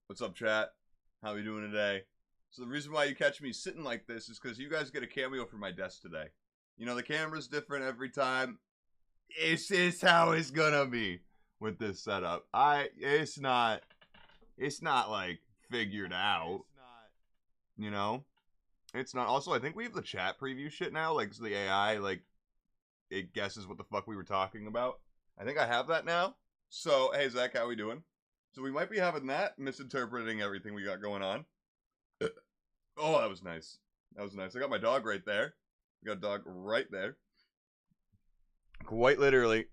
What's up, chat? How we doing today? So the reason why you catch me sitting like this is because you guys get a cameo from my desk today. You know, the camera's different every time. It's just how it's gonna be with this setup. It's not like figured out. You know? It's not. Also, I think we have the chat preview shit now. Like, so the AI, like, it guesses what the fuck we were talking about. I think I have that now. So, hey, Zach, how we doing? So we might be having that, misinterpreting everything we got going on. Oh, that was nice. That was nice. I got my dog right there. I got a dog right there. Quite literally.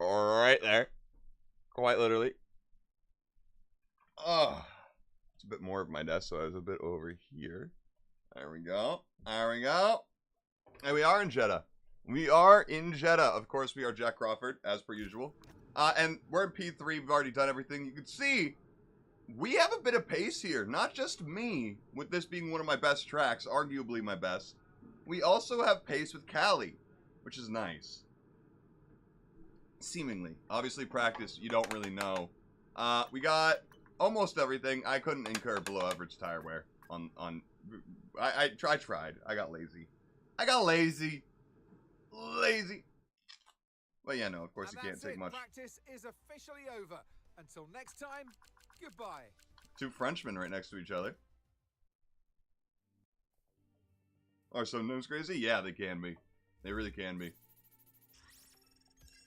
Right there. Quite literally. Oh. It's a bit more of my desk, so I was a bit over here. There we go. There we go. And we are in Jeddah. We are in Jeddah. Of course, we are Jack Crawford, as per usual. And we're in P3. We've already done everything. You can see we have a bit of pace here. Not just me, with this being one of my best tracks, arguably my best. We also have pace with Cali, which is nice. Seemingly. Obviously, practice, you don't really know. We got almost everything. I couldn't incur below average tire wear I tried. I got lazy. Lazy. Well, yeah, no, of course you can't take much. Practice is officially over. Until next time, goodbye. Two Frenchmen right next to each other. Are some names crazy? Yeah, they can be. They really can be.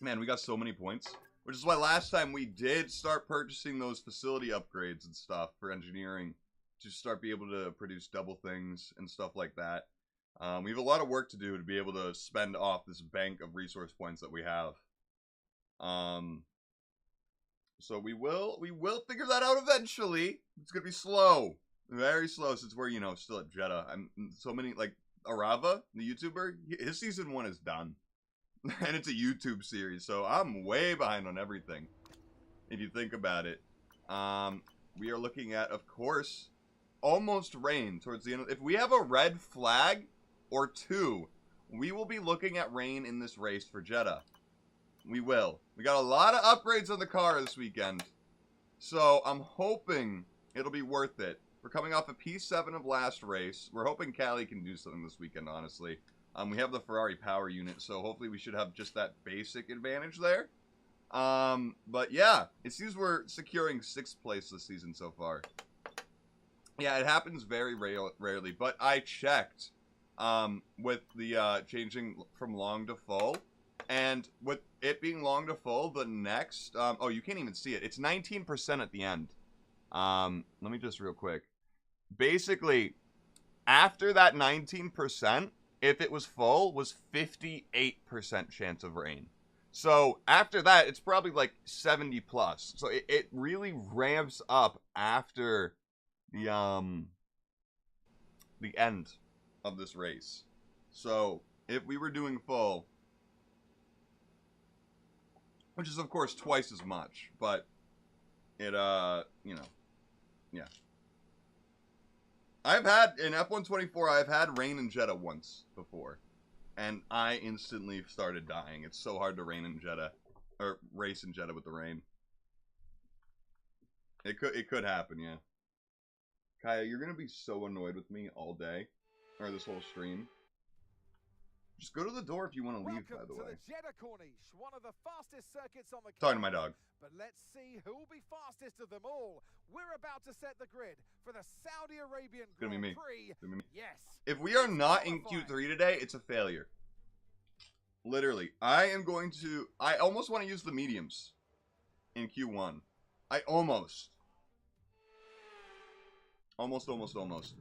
Man, we got so many points. Which is why last time we did start purchasing those facility upgrades and stuff for engineering. To start be able to produce double things and stuff like that. We have a lot of work to do to be able to spend off this bank of resource points that we have. So we will figure that out eventually. It's gonna be slow, very slow, since we're, you know, still at Jeddah. So many, like Arava, the YouTuber, his season 1 is done, and it's a YouTube series, so I'm way behind on everything. If you think about it, we are looking at, of course, almost rain towards the end. If we have a red flag or two, we will be looking at rain in this race for Jeddah. We will. We got a lot of upgrades on the car this weekend, so I'm hoping it'll be worth it. We're coming off a P7 of last race. We're hoping Cali can do something this weekend, honestly. We have the Ferrari power unit, so hopefully we should have just that basic advantage there. But yeah, it seems we're securing 6th place this season so far. Yeah, it happens very rarely, but I checked with the changing from long to full, and with it being long to full, the next, oh, you can't even see it. It's 19% at the end. Let me just real quick. Basically, after that 19%, if it was full, was 58% chance of rain. So after that, it's probably like 70 plus. So it really ramps up after the end of this race. So if we were doing full, which is of course twice as much, but it you know, yeah. I've had in F124, I've had rain in Jeddah once before, and I instantly started dying. It's so hard to rain in Jeddah, or race in Jeddah with the rain. It could happen, yeah. Kaya, you're gonna be so annoyed with me all day, or this whole stream. Just go to the door if you want to leave, by the way. Welcome to the Jeddah Corniche, one of the fastest circuits on the Talking to my dog. But let's see who will be fastest of them all. We're about to set the grid for the Saudi Arabian Grand Prix. It's gonna be me. Yes. If we are not in Q3 today, it's a failure. Literally. I almost want to use the mediums in Q1. Almost.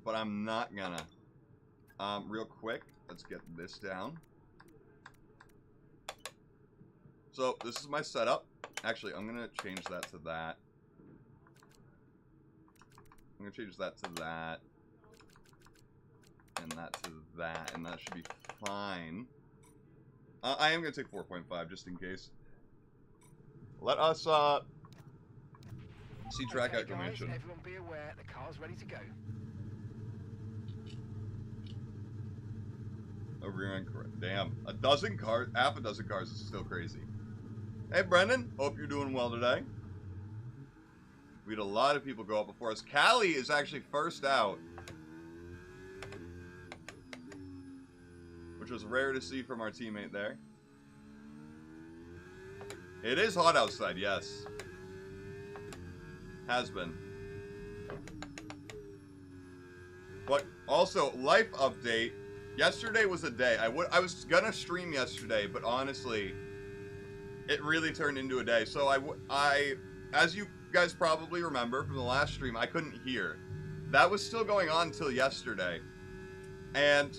But I'm not gonna. Real quick, let's get this down. So, this is my setup. Actually, I'm gonna change that to that. I'm gonna change that to that. And that to that. And that should be fine. I am gonna take 4.5 just in case. Let us, see track acclimation. Everyone be aware, the car's ready to go. A rear end correct. Damn. A dozen cars, half a dozen cars is still crazy. Hey, Brendan. Hope you're doing well today. We had a lot of people go up before us. Callie is actually first out, which was rare to see from our teammate there. It is hot outside, yes. Has been. But also, life update. Yesterday was a day. I was gonna stream yesterday, but honestly, it really turned into a day. So I, as you guys probably remember from the last stream, I couldn't hear. That was still going on until yesterday. And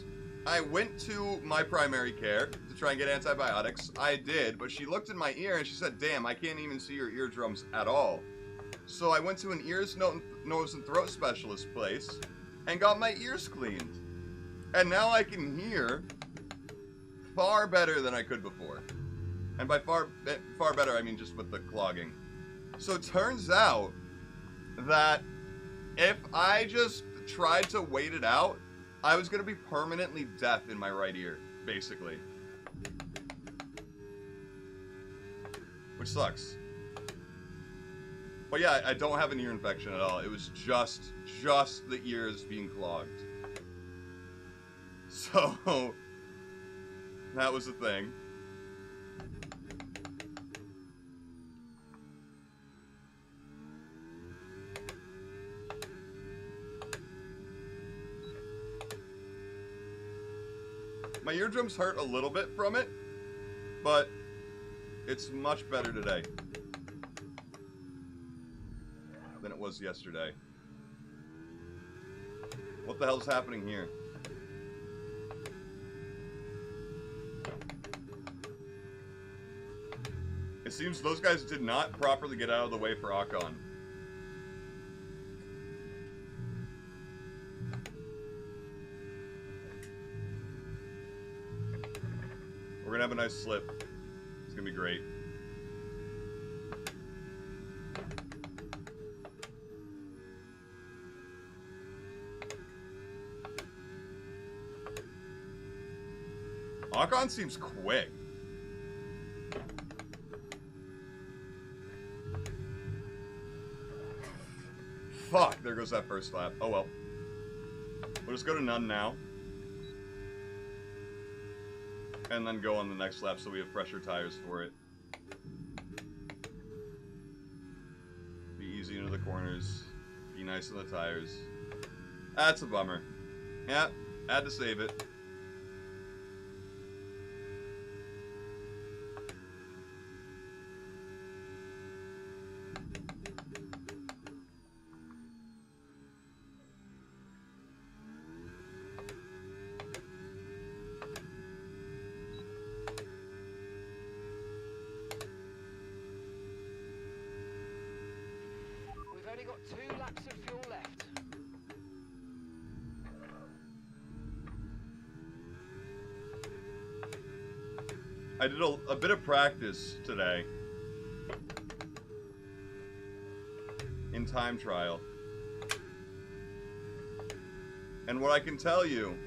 I went to my primary care to try and get antibiotics. I did, but she looked in my ear and she said, damn, I can't even see your eardrums at all. So I went to an ears, nose, and throat specialist place and got my ears cleaned. And now I can hear far better than I could before. And by far better, I mean just with the clogging. So it turns out that if I just tried to wait it out, I was going to be permanently deaf in my right ear, basically. Which sucks. But yeah, I don't have an ear infection at all. It was just the ears being clogged. So, that was the thing. My eardrums hurt a little bit from it, but it's much better today than it was yesterday. What the hell's happening here? It seems those guys did not properly get out of the way for Akon. We're gonna have a nice slip. It's gonna be great. Akon seems quick. Fuck, there goes that first lap. Oh well. We'll just go to none now. And then go on the next lap so we have fresher tires for it. Be easy into the corners. Be nice on the tires. That's a bummer. Yeah, had to save it. We've only got 2 laps of fuel left. I did a bit of practice today in time trial. And what I can tell you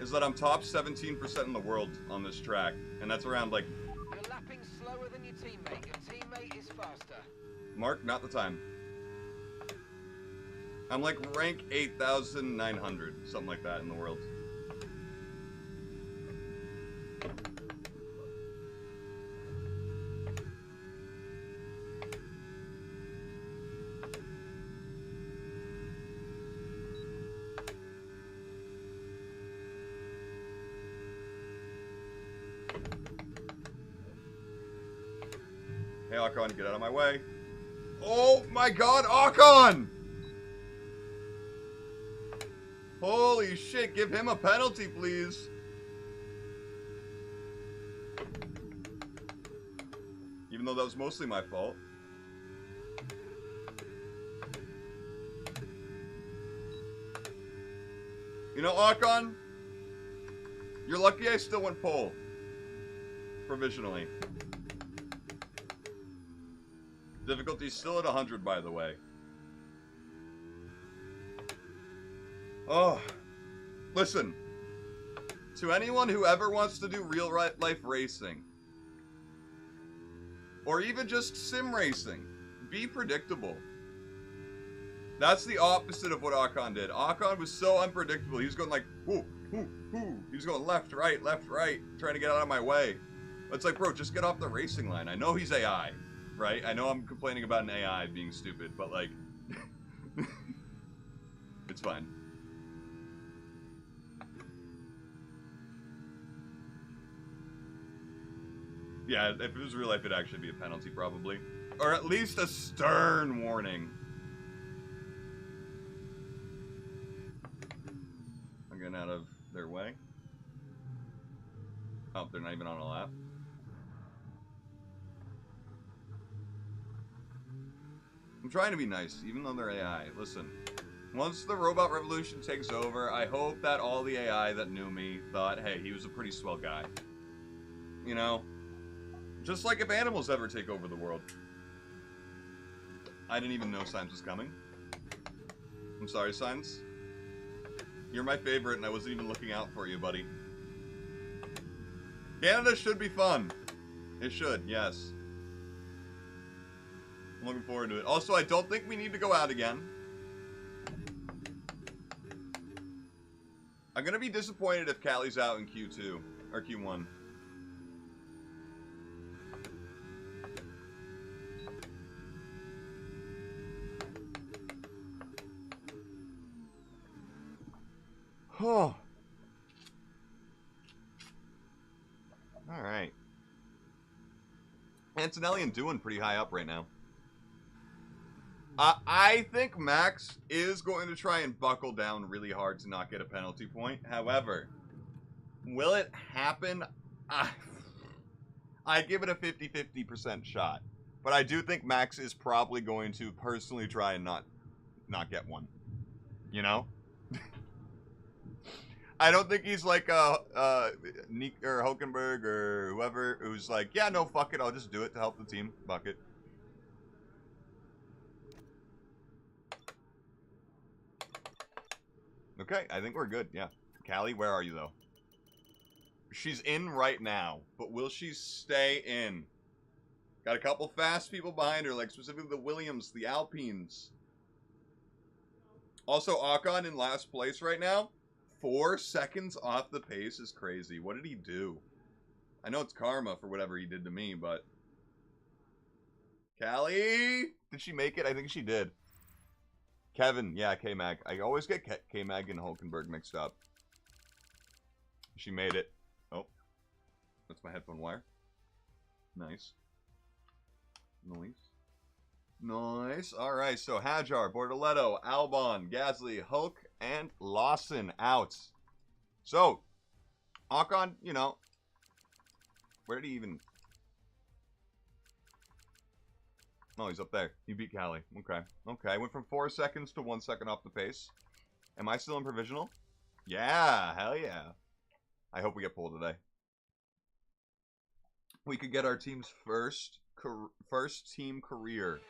is that I'm top 17% in the world on this track. And that's around, like... You're lapping slower than your teammate. Your teammate is faster. Mark, not the time. I'm like rank 8,900, something like that in the world. Hey, Akon, get out of my way. Oh my god, Akon! Holy shit, give him a penalty, please. Even though that was mostly my fault. You know, Akon, you're lucky I still went pole. Provisionally. Difficulty's still at 100, by the way. Oh, listen. To anyone who ever wants to do real life racing, or even just sim racing, be predictable. That's the opposite of what Akon did. Akon was so unpredictable. He was going like, whoo, whoo, whoo. He was going left, right, trying to get out of my way. It's like, bro, just get off the racing line. I know he's AI, right? I know I'm complaining about an AI being stupid, but like, it's fine. Yeah, if it was real life, it'd actually be a penalty, probably. Or at least a stern warning. I'm getting out of their way. Oh, they're not even on a lap. I'm trying to be nice, even though they're AI. Listen, once the robot revolution takes over, I hope that all the AI that knew me thought, hey, he was a pretty swell guy. You know? Just like if animals ever take over the world. I didn't even know Signs was coming. I'm sorry, Signs. You're my favorite, and I wasn't even looking out for you, buddy. Canada should be fun. It should, yes. I'm looking forward to it. Also, I don't think we need to go out again. I'm gonna be disappointed if Callie's out in Q2, or Q1. Oh. Alright. Antonelli and doing pretty high up right now. I think Max is going to try and buckle down really hard to not get a penalty point. However, will it happen? I give it a 50-50% shot. But I do think Max is probably going to personally try and not get one. You know? I don't think he's like Nick or Hulkenberg or whoever who's like, yeah, no, fuck it, I'll just do it to help the team. Fuck it. Okay, I think we're good, yeah. Callie, where are you, though? She's in right now, but will she stay in? Got a couple fast people behind her, like specifically the Williams, the Alpines. Also, Akon in last place right now. 4 seconds off the pace is crazy. What did he do? I know it's karma for whatever he did to me, but... Callie? Did she make it? I think she did. Kevin, yeah, K-Mag. I always get K-Mag and Hulkenberg mixed up. She made it. Oh. That's my headphone wire. Nice. Nice. Nice. Alright, so Hajar, Bortoletto, Albon, Gasly, Hulk, and Lawson out. So, Akon, you know, where did he even... Oh, he's up there. He beat Callie. Okay. Okay, I went from 4 seconds to 1 second off the pace. Am I still in provisional? Yeah, hell yeah. I hope we get pole today. We could get our team's first team career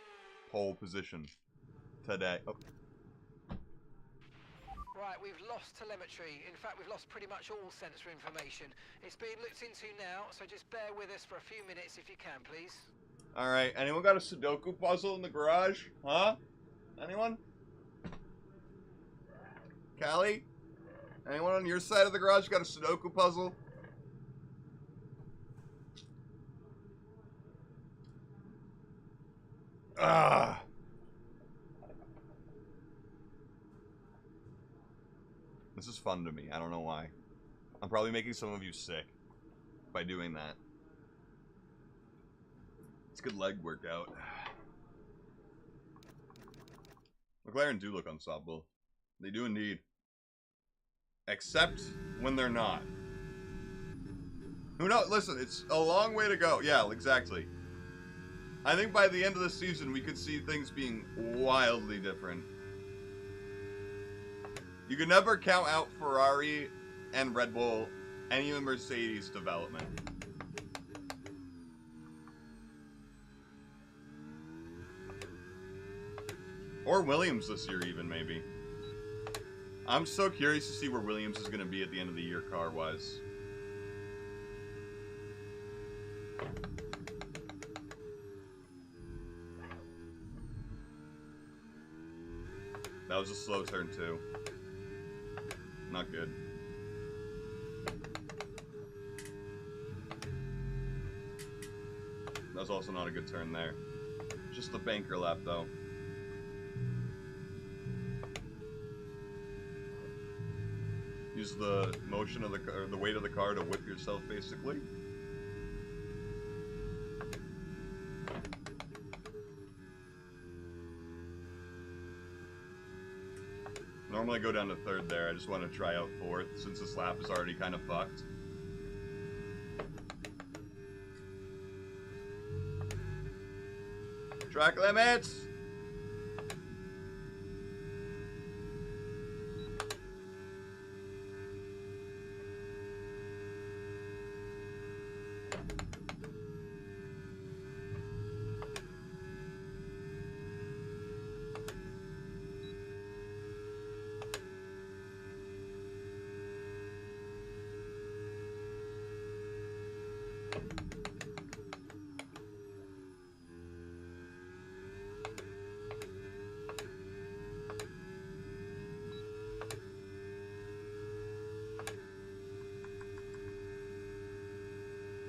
pole position today. Oh. Right, we've lost telemetry. In fact, we've lost pretty much all sensor information. It's being looked into now, so just bear with us for a few minutes if you can, please. Alright, anyone got a Sudoku puzzle in the garage? Huh? Anyone? Callie? Anyone on your side of the garage got a Sudoku puzzle? Ah. This is fun to me. I don't know why. I'm probably making some of you sick by doing that. It's a good leg workout. McLaren do look unstoppable. They do indeed. Except when they're not. Who knows? Listen, it's a long way to go. Yeah, exactly. I think by the end of the season, we could see things being wildly different. You can never count out Ferrari and Red Bull, and even Mercedes development. Or Williams this year even, maybe. I'm so curious to see where Williams is going to be at the end of the year car-wise. That was a slow turn, too. Not good. That was also not a good turn there. Just the banker lap, though. Use the motion of the car, or the weight of the car to whip yourself, basically. Normally I go down to third there. I just want to try out fourth since this lap is already kind of fucked. Track limits!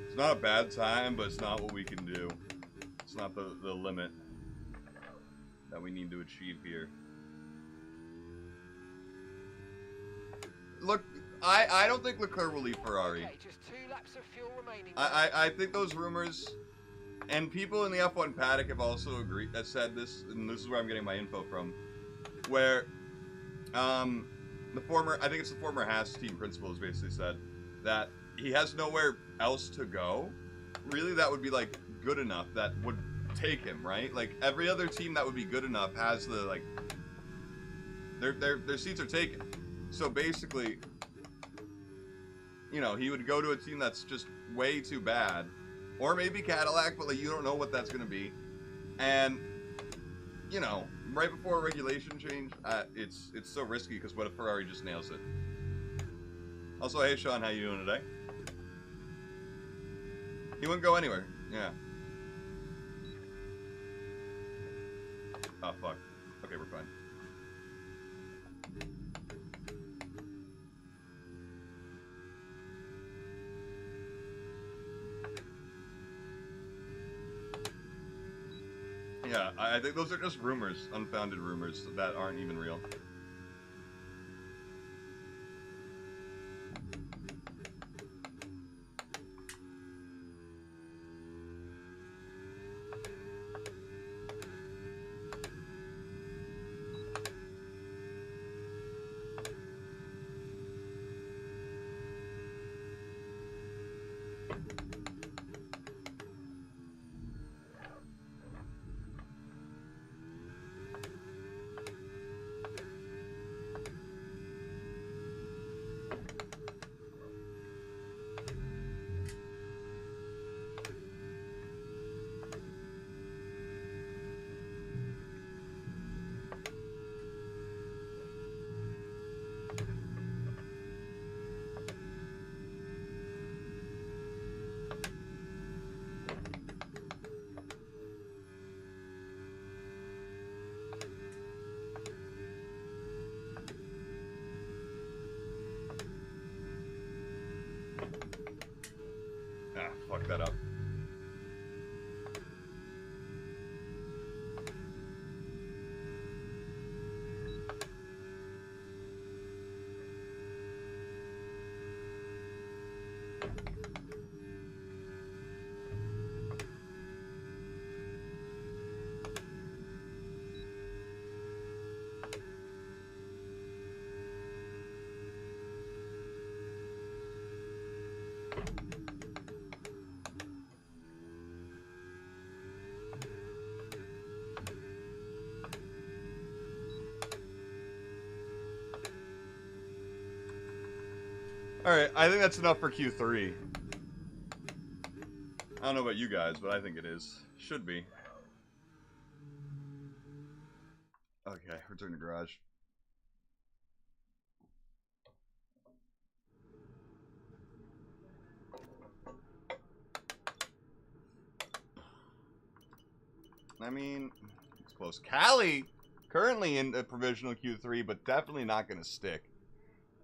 It's not a bad time, but it's not what we can do. It's not the limit that we need to achieve here. Look, I don't think Leclerc will leave Ferrari. Okay, just 2 laps of fuel remaining. I think those rumors, and people in the F1 paddock have also agreed, that said this, and this is where I'm getting my info from, where the former, I think it's the former Haas team principal has basically said that he has nowhere else to go. Really, that would be like good enough that would take him, right? Like every other team that would be good enough has the like their seats are taken. So basically, you know, he would go to a team that's just way too bad, or maybe Cadillac, but like you don't know what that's gonna be. And you know, right before a regulation change, it's so risky because what if Ferrari just nails it? Also, hey Sean, how you doing today? He wouldn't go anywhere. Yeah. Oh, fuck. Okay, we're fine. Yeah, I think those are just rumors. Unfounded rumors that aren't even real. Ah, fuck that up. Alright, I think that's enough for Q3. I don't know about you guys, but I think it is. Should be. Okay, return to garage. I mean, it's close. Cali, currently in the provisional Q3, but definitely not going to stick.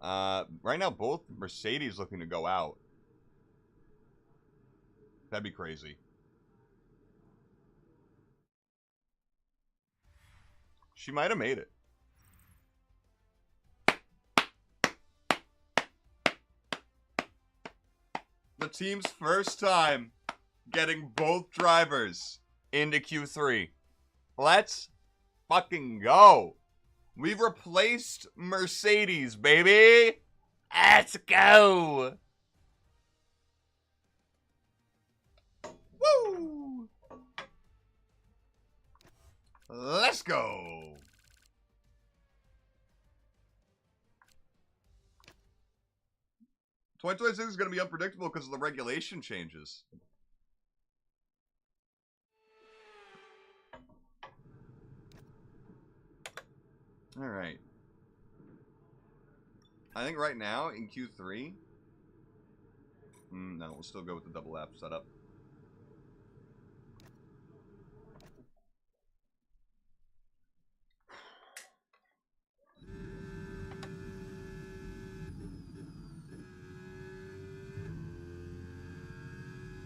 Right now, both Mercedes looking to go out. That'd be crazy. She might have made it. The team's first time getting both drivers into Q3. Let's fucking go. We've replaced Mercedes, baby. Let's go. Woo! Let's go. $2026 is going to be unpredictable because of the regulation changes. All right. I think right now in Q3, no, we'll still go with the double lap setup.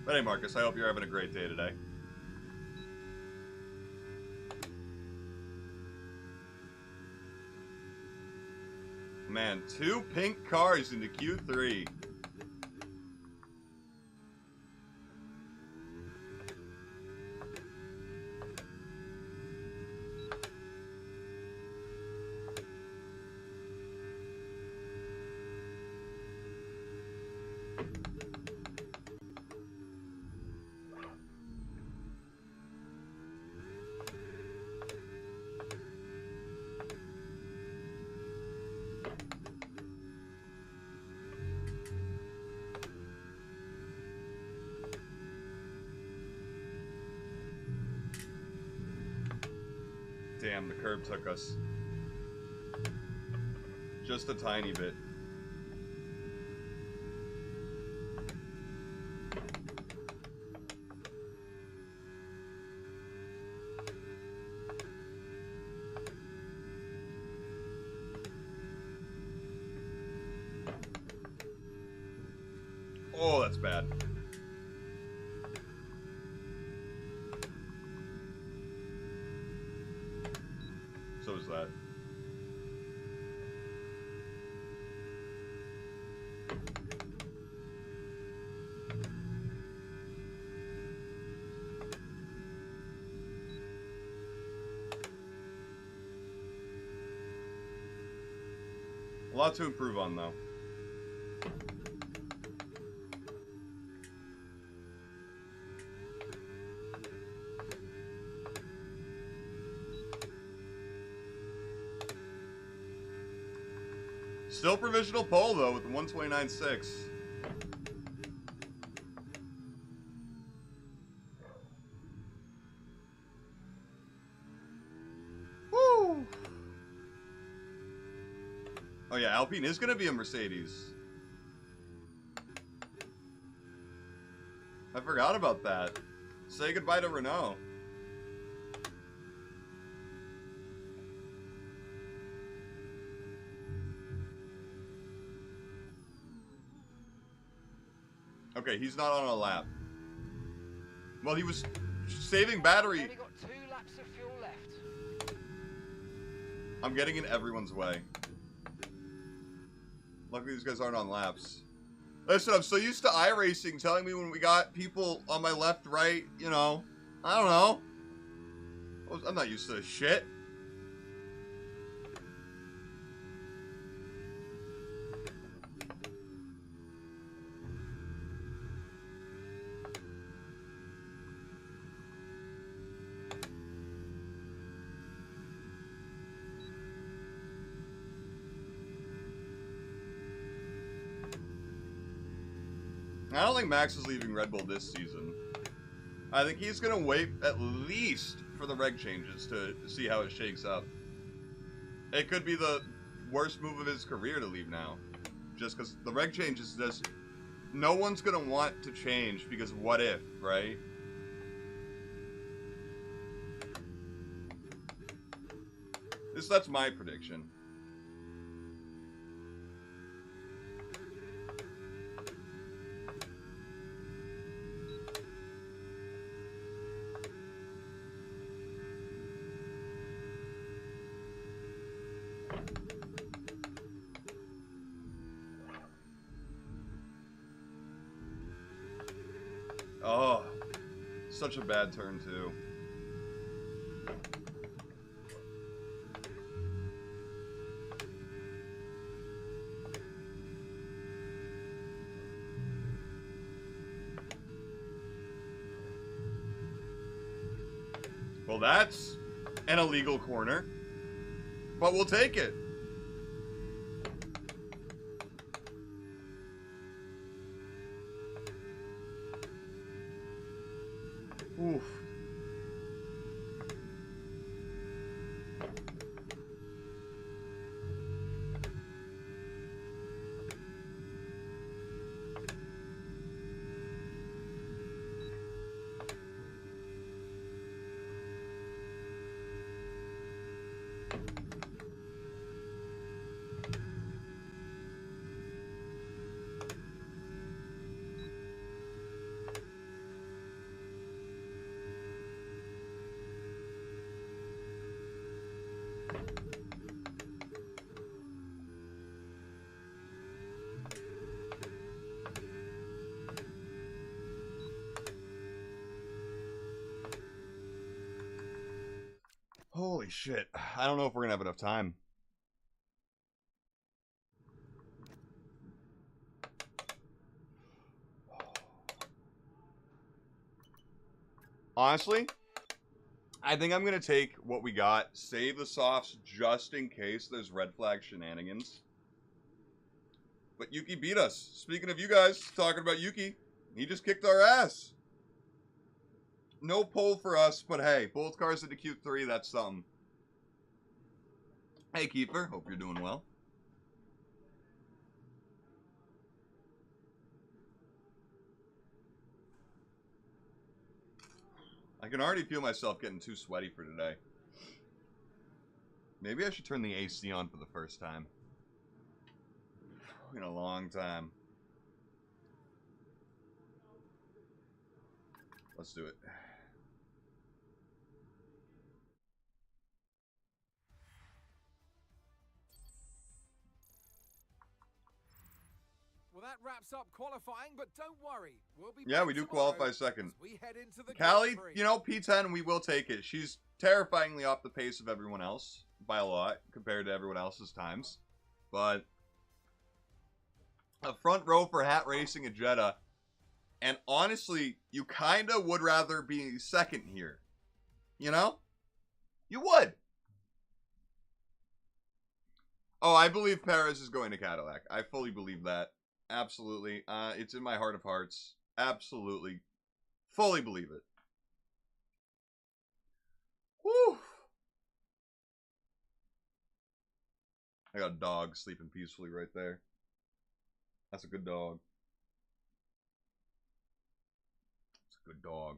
But hey, Marcus, I hope you're having a great day today. Man, 2 pink cars into Q3. Damn, the curb took us. Just a tiny bit. Oh, that's bad. So is that. A lot to improve on, though. Still provisional pole, though, with the 129.6. Woo! Oh, yeah, Alpine is going to be a Mercedes. I forgot about that. Say goodbye to Renault. Okay, he's not on a lap. Well, he was saving battery. Only got 2 laps of fuel left. I'm getting in everyone's way. Luckily, these guys aren't on laps. Listen, I'm so used to iRacing telling me when we got people on my left, right, you know. I don't know. I'm not used to this shit. I don't think Max is leaving Red Bull this season. I think he's going to wait at least for the reg changes to see how it shakes up. It could be the worst move of his career to leave now. Just because the reg changes, just no one's going to want to change because what if, right? That's my prediction. Oh, such a bad turn too. Well, that's an illegal corner, but we'll take it. Oof. Holy shit. I don't know if we're going to have enough time. Honestly, I think I'm going to take what we got, save the softs just in case there's red flag shenanigans. But Yuki beat us. Speaking of you guys, talking about Yuki, he just kicked our ass. No pole for us, but hey, both cars into Q3, that's something. Hey, Kiefer, hope you're doing well. I can already feel myself getting too sweaty for today. Maybe I should turn the AC on for the first time. In a long time. Let's do it. Well, that wraps up qualifying, but don't worry. We'll be Yeah, we do qualify second. We head into the Callie, you know, P10, we will take it. She's terrifyingly off the pace of everyone else by a lot compared to everyone else's times. But a front row for hat racing at Jeddah. And honestly, you kind of would rather be second here. You know? You would. Oh, I believe Perez is going to Cadillac. I fully believe that. Absolutely. It's in my heart of hearts. Absolutely. Fully believe it. Whew. I got a dog sleeping peacefully right there. That's a good dog. It's a good dog.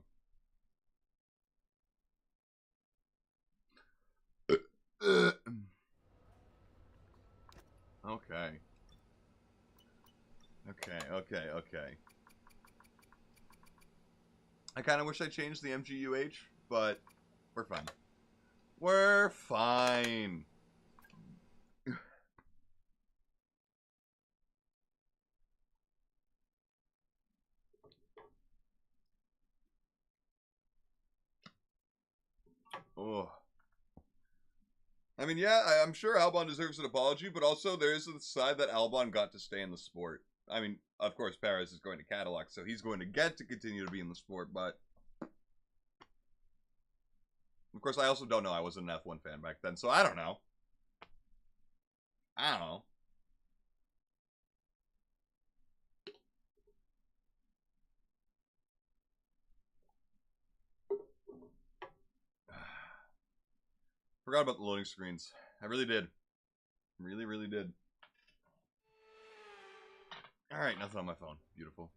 Okay. Okay. I kind of wish I changed the MGUH, but we're fine. We're fine. Oh. I mean, yeah, I'm sure Albon deserves an apology, but also there is the side that Albon got to stay in the sport. I mean, of course, Perez is going to Cadillac, so he's going to get to continue to be in the sport, but... Of course, I also don't know. I wasn't an F1 fan back then, so I don't know. I don't know. Forgot about the loading screens. I really did. Really did. Alright, nothing on my phone. Beautiful.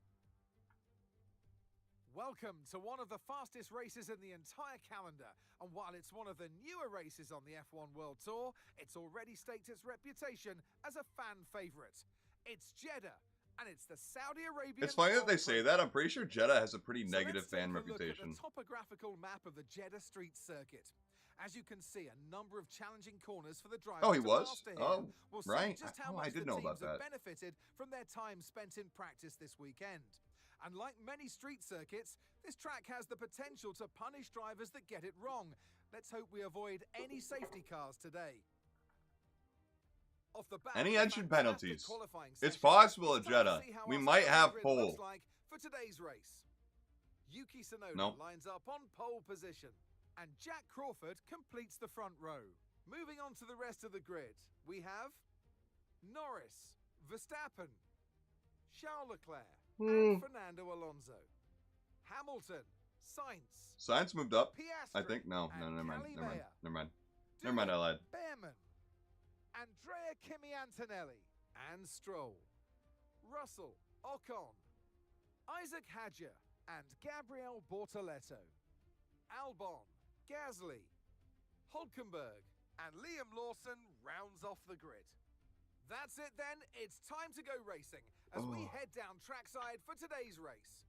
Welcome to one of the fastest races in the entire calendar, and while it's one of the newer races on the F1 World Tour, it's already staked its reputation as a fan favourite. It's Jeddah, and it's the Saudi Arabian... It's funny that they say that. I'm pretty sure Jeddah has a pretty negative fan reputation. Look at the topographical map of the Jeddah street circuit. As you can see, a number of challenging corners for the drivers. Oh, he was? Oh, we'll right. Just how I much did the know teams about that. have benefited from their time spent in practice this weekend. And like many street circuits, this track has the potential to punish drivers that get it wrong. Let's hope we avoid any safety cars today. Off the bat, any engine penalties? It's session, possible at Jeddah. We might have pole. Like for today's race. Yuki Tsunoda lines up on pole position. And Jack Crawford completes the front row. Moving on to the rest of the grid, we have Norris, Verstappen, Charles Leclerc, and Fernando Alonso. Hamilton, Sainz. Sainz moved up. Piastri, I think. No, never mind. Never mind, I lied. Behrman, Andrea Kimi Antonelli, and Stroll. Russell, Ocon, Isaac Hadjar, and Gabriel Bortoleto. Albon, Gasly, Hulkenberg, and Liam Lawson rounds off the grid. That's it then, it's time to go racing as we head down trackside for today's race.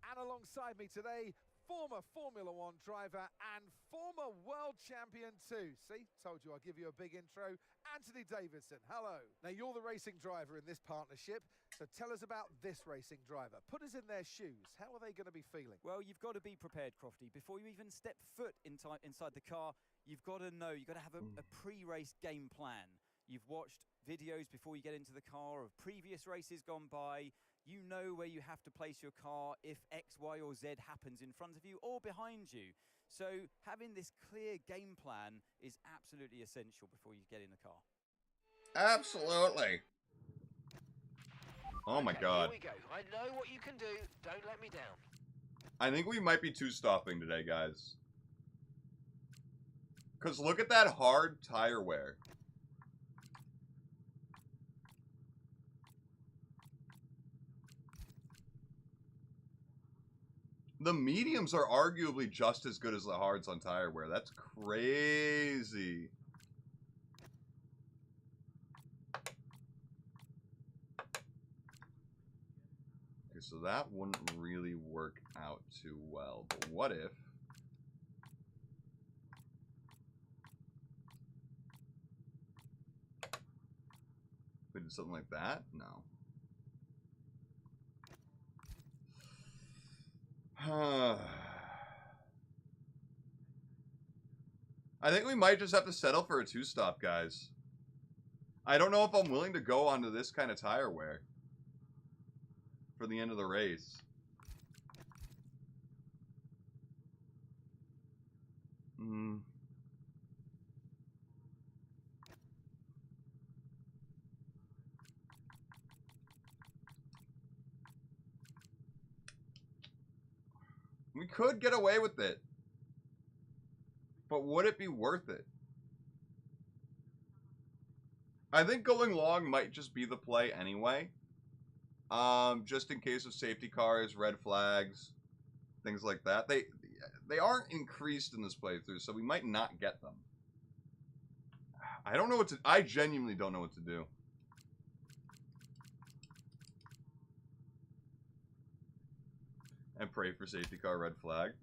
And alongside me today, former Formula One driver and former world champion too. See, told you I'll give you a big intro. Anthony Davidson, hello. Now you're the racing driver in this partnership, so tell us about this racing driver. Put us in their shoes. How are they going to be feeling? Well, you've got to be prepared, Crofty. Before you even step foot inside the car, you've got to know, you've got to have a pre-race game plan. You've watched videos before you get into the car of previous races gone by. You know where you have to place your car if X, Y, or Z happens in front of you or behind you. So having this clear game plan is absolutely essential before you get in the car. Absolutely. Oh my God. Here we go. I know what you can do. Don't let me down. I think we might be two-stopping today, guys. Because look at that hard tire wear. The mediums are arguably just as good as the hards on tire wear. That's crazy. Okay, so that wouldn't really work out too well. But what if... we did something like that? No. I think we might just have to settle for a two-stop, guys. I don't know if I'm willing to go onto this kind of tire wear for the end of the race. We could get away with it. But would it be worth it? I think going long might just be the play anyway. Just in case of safety cars, red flags, things like that. They aren't increased in this playthrough, so we might not get them. I don't know what to... I genuinely don't know what to do. And pray for safety car, red flag.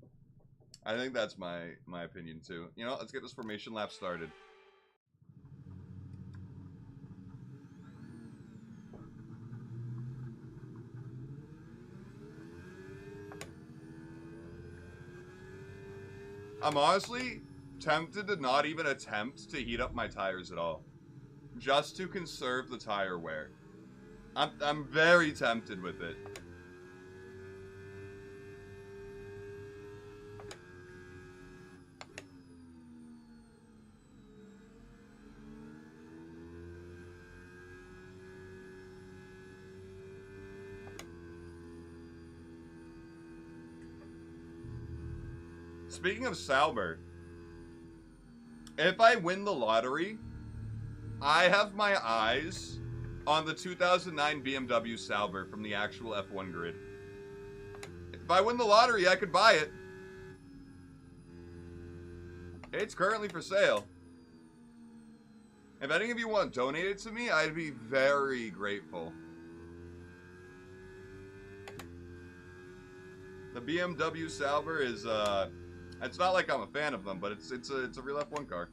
I think that's my opinion too. You know, let's get this formation lap started. I'm honestly tempted to not even attempt to heat up my tires at all. Just to conserve the tire wear. I'm very tempted with it. Speaking of Sauber, if I win the lottery, I have my eyes on the 2009 BMW Sauber from the actual F1 grid. If I win the lottery, I could buy it. It's currently for sale. If any of you want to donate it to me, I'd be very grateful. The BMW Salver is, it's not like I'm a fan of them, but it's a real F1 car.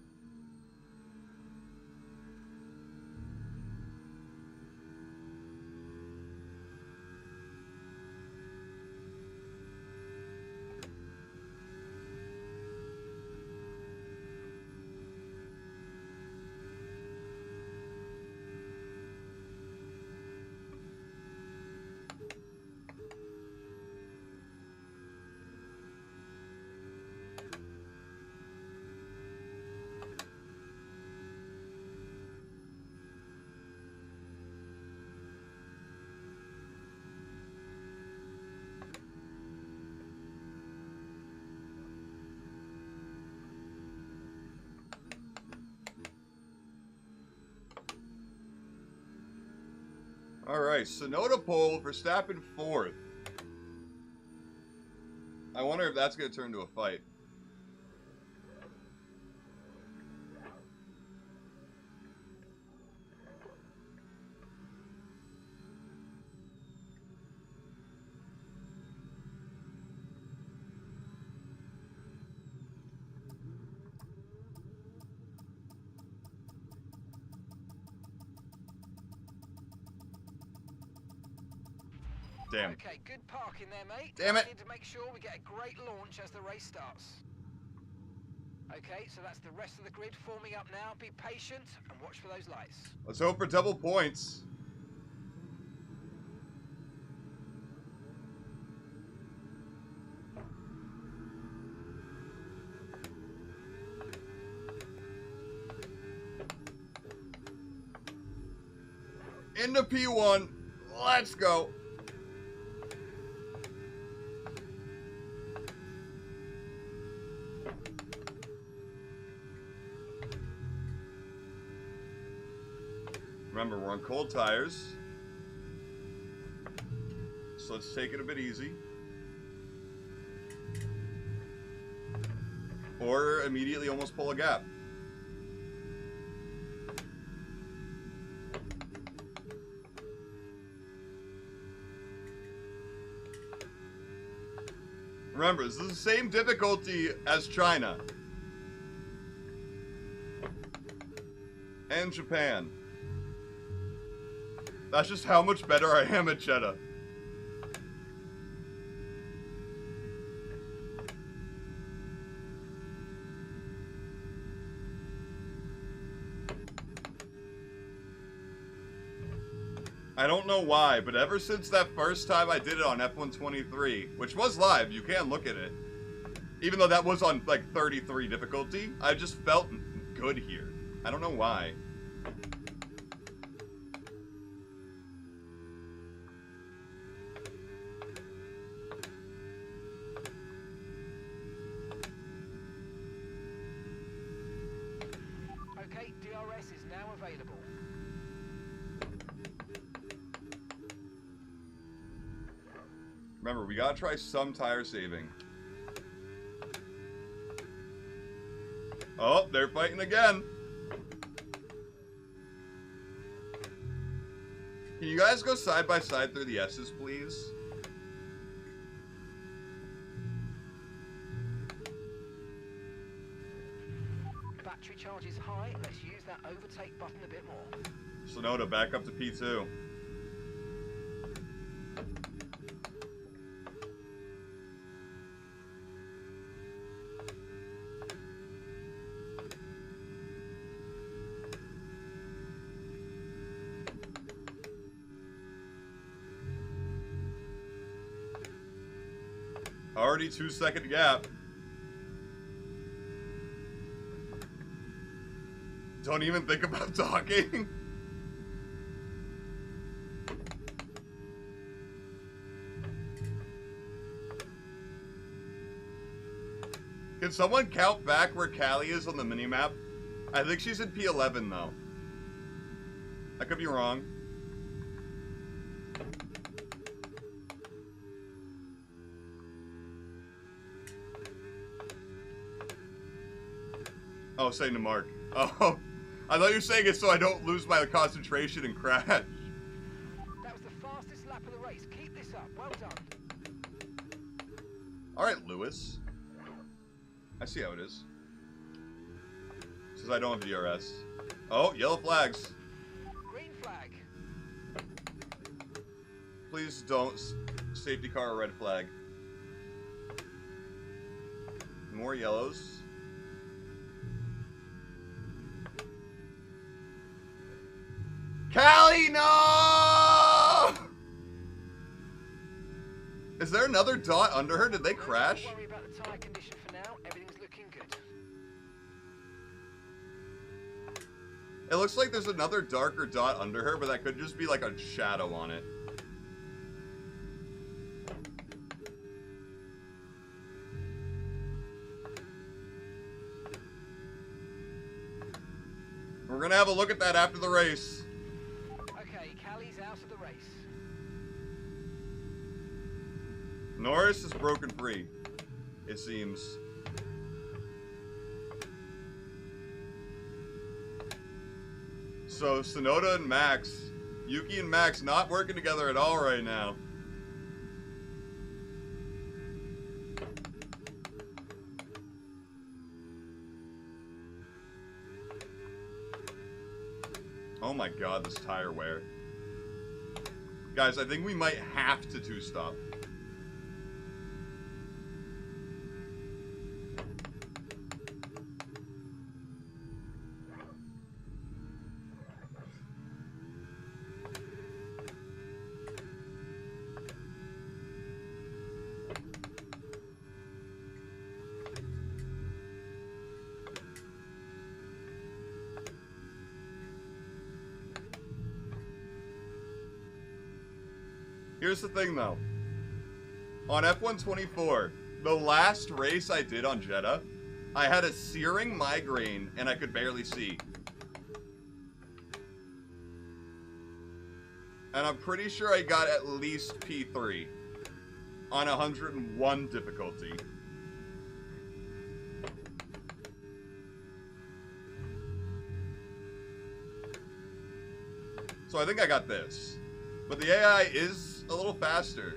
Alright, Sonoda pole for Verstappen 4th. I wonder if that's going to turn into a fight. Damn. Okay, good parking there, mate. Damn it. We need to make sure we get a great launch as the race starts. Okay, so that's the rest of the grid forming up now. Be patient and watch for those lights. Let's hope for double points. Into P1. Let's go. Remember, we're on cold tires. So let's take it a bit easy. Or immediately almost pull a gap. Remember, this is the same difficulty as China. And Japan. That's just how much better I am at Jeddah. I don't know why, but ever since that first time I did it on F123, which was live, you can look at it. Even though that was on, like, 33 difficulty, I just felt good here. I don't know why. Okay, DRS is now available. Remember, we gotta try some tire saving. Oh, they're fighting again. Can you guys go side by side through the S's, please? Battery charge is high. Let's use that overtake button a bit more. Sonoda back up to P2. Already 2-second gap. Don't even think about talking. Can someone count back where Callie is on the minimap? I think she's in P11 though. I could be wrong. Oh, saying to Mark. Oh, I thought you were saying it so I don't lose my concentration and crash. That was the fastest lap of the race. Keep this up. Well done. All right, Lewis. I see how it is. Says I don't have DRS. Oh, yellow flags. Green flag. Please don't. Safety car or red flag. More yellows. Callie, no! Is there another dot under her? Did they crash? Don't worry about the tyre condition for now. Everything's looking good. It looks like there's another darker dot under her, but that could just be like a shadow on it. We're gonna have a look at that after the race. Okay, Callie's out of the race. Norris is broken free, it seems. So, Sonoda and Max, Yuki and Max not working together at all right now. Oh my god, this tire wear. Guys, I think we might have to two-stop. Here's the thing, though. On F124, the last race I did on Jeddah, I had a searing migraine and I could barely see. And I'm pretty sure I got at least P3 on 101 difficulty. So I think I got this. But the AI is a little faster,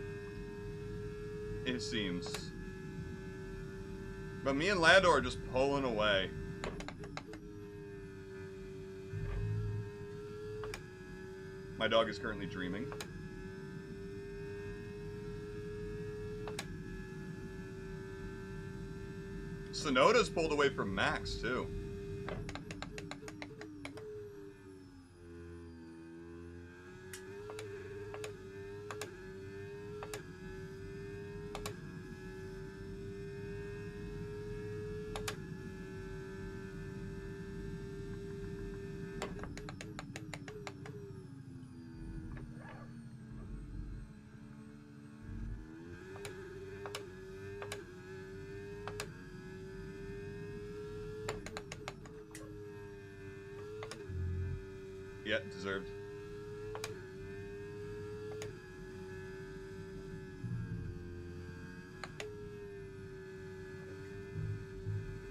it seems. But me and Lando are just pulling away. My dog is currently dreaming. Sonoda's pulled away from Max, too. Yeah, deserved.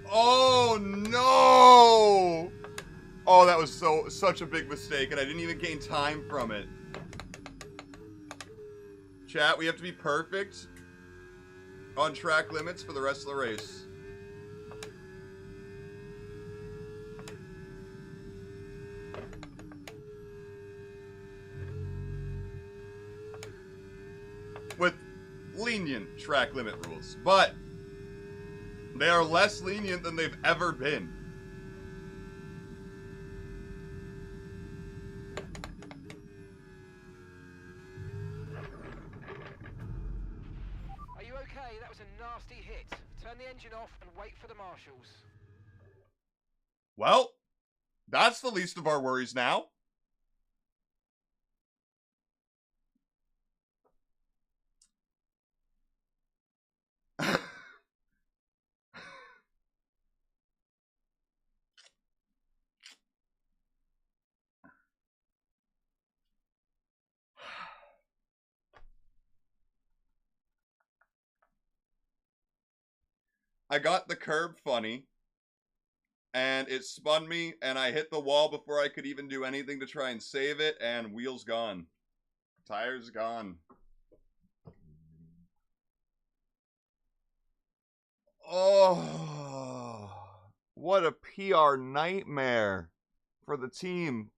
Oh no! Oh, that was such a big mistake, and I didn't even gain time from it. Chat, we have to be perfect on track limits for the rest of the race. With lenient track limit rules, but they are less lenient than they've ever been. Are you okay? That was a nasty hit. Turn the engine off and wait for the marshals. Well, that's the least of our worries now. I got the curb funny. and it spun me, and I hit the wall before I could even do anything to try and save it, and wheels gone. Tires gone. Oh, what a PR nightmare for the team.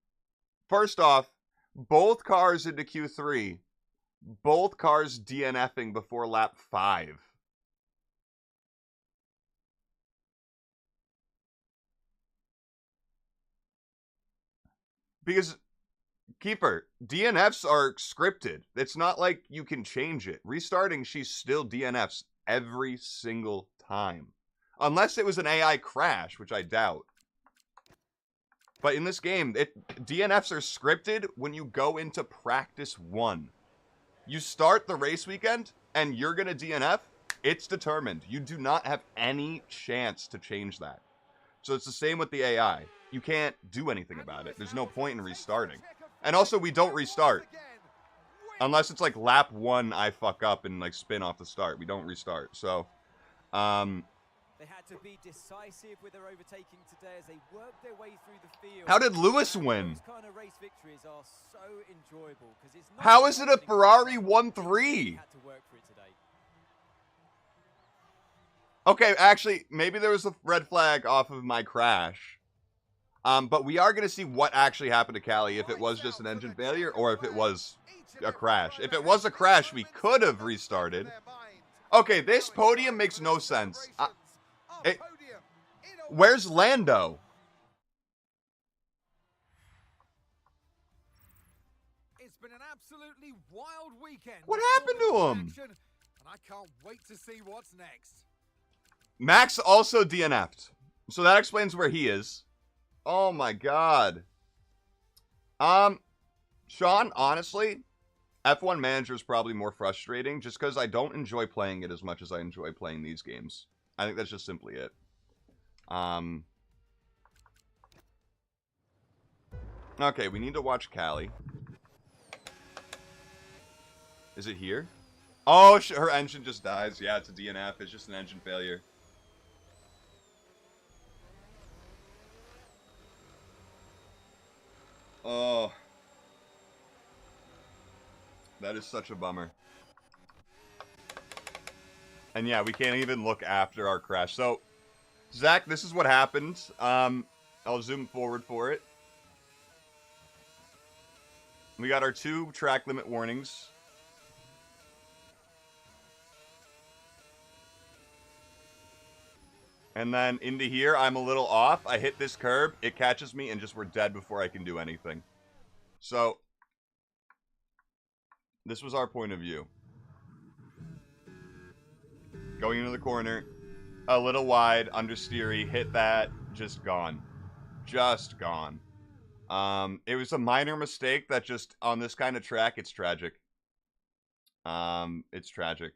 First off, both cars into Q3. Both cars DNFing before lap 5. Because, Keeper, DNFs are scripted. It's not like you can change it. Restarting, she still DNFs every single time. Unless it was an AI crash, which I doubt. But in this game, DNFs are scripted when you go into practice 1. You start the race weekend, and you're going to DNF. It's determined. You do not have any chance to change that. So it's the same with the AI. You can't do anything about it. There's no point in restarting. And also, we don't restart. Unless it's like lap 1, I fuck up and like spin off the start. We don't restart. So, They had to be decisive with their overtaking today as they worked their way through the field. How did Lewis win? Those kind of race victories are so enjoyable because it's not. How is it a Ferrari 1-3? Had to work for it today. Okay, actually, maybe there was a red flag off of my crash. But we are going to see what actually happened to Callie, if it was just an engine failure or if it was a crash. If it was a crash, we could have restarted. Okay, this podium makes no sense. Where's Lando? It's been an absolutely wild weekend. What happened to him? And I can't wait to see what's next. Max also DNF'd. So that explains where he is. Oh my god. Sean, honestly, F1 Manager is probably more frustrating just because I don't enjoy playing it as much as I enjoy playing these games. I think that's just simply it. Okay, we need to watch Callie. Is it here? Oh, her engine just dies. Yeah, it's a DNF. It's just an engine failure. Oh. That is such a bummer. And yeah, we can't even look after our crash. So, Zach, this is what happened. I'll zoom forward for it. We got our 2 track limit warnings. And then into here, I'm a little off. I hit this curb, it catches me, and just we're dead before I can do anything. So, this was our point of view. Going into the corner, a little wide, understeery, hit that, just gone. Just gone. It was a minor mistake that just, on this kind of track, it's tragic. It's tragic.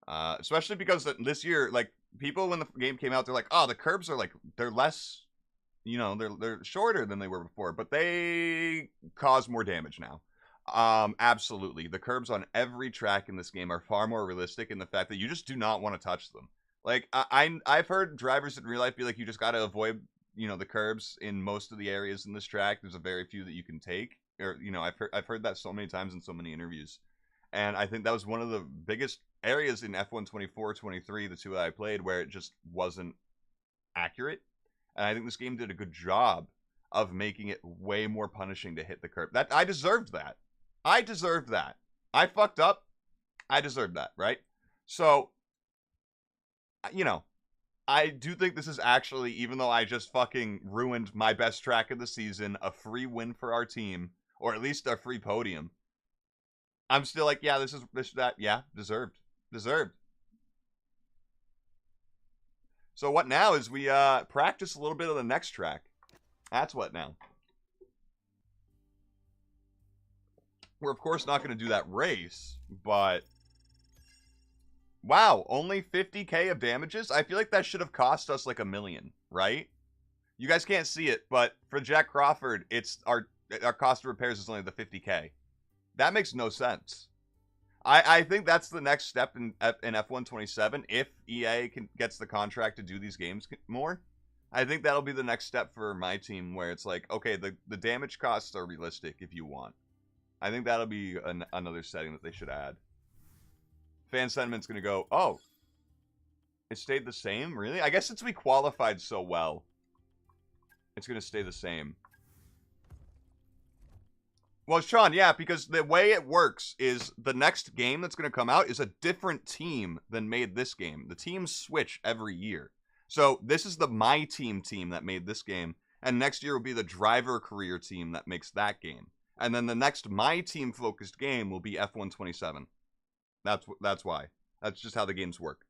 Especially because this year, like, people when the game came out, they're like, oh, the curbs are like, they're less, you know, they're shorter than they were before, but they cause more damage now. Absolutely. The curbs on every track in this game are far more realistic in the fact that you just do not want to touch them. Like, I've heard drivers in real life be like, you just got to avoid, you know, the curbs in most of the areas in this track. There's a very few that you can take. Or, you know, I've heard that so many times in so many interviews. And I think that was one of the biggest areas in F1 24, 23, the 2 that I played, where it just wasn't accurate. And I think this game did a good job of making it way more punishing to hit the curb. That I deserved that. I deserved that. I fucked up. I deserved that, right? So, you know, I do think this is actually, even though I just fucking ruined my best track of the season, a free win for our team, or at least a free podium. I'm still like, yeah, yeah, deserved. Deserved. So what now is we practice a little bit of the next track. That's what now. We're, of course, not going to do that race, but... Wow, only 50k of damages? I feel like that should have cost us like $1 million, right? You guys can't see it, but for Jack Crawford, it's our cost of repairs is only the 50k. That makes no sense. I think that's the next step in F1 27 if EA gets the contract to do these games more. I think that'll be the next step for my team, where it's like, okay, the damage costs are realistic if you want. I think that'll be another setting that they should add. Fan sentiment's going to go, oh, it stayed the same? Really? I guess since we qualified so well, it's going to stay the same. Well, Sean, yeah, because the way it works is the next game that's going to come out is a different team than made this game. The teams switch every year. So this is the My Team that made this game, and next year will be the Driver Career team that makes that game. And then the next My Team focused game will be F127. That's why. That's just how the games work.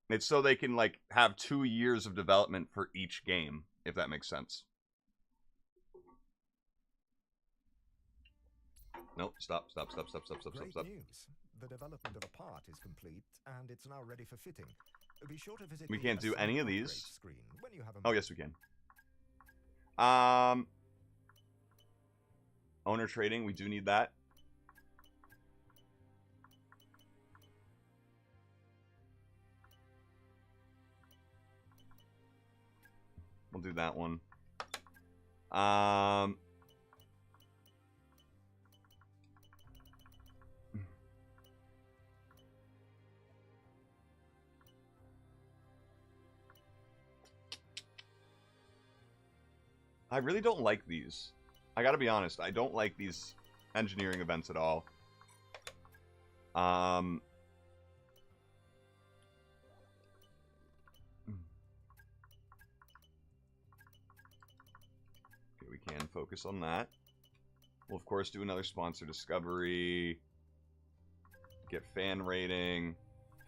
It's so they can like have 2 years of development for each game, if that makes sense. Nope, stop. Great news. The development of a part is complete, and it's now ready for fitting. Be sure to visit We can't do any of these. Screen when you have a Oh, yes, we can. Owner trading, we do need that. We'll do that one. I really don't like these. I gotta be honest, I don't like these engineering events at all. Okay, we can focus on that. We'll of course do another sponsor discovery. Get fan rating.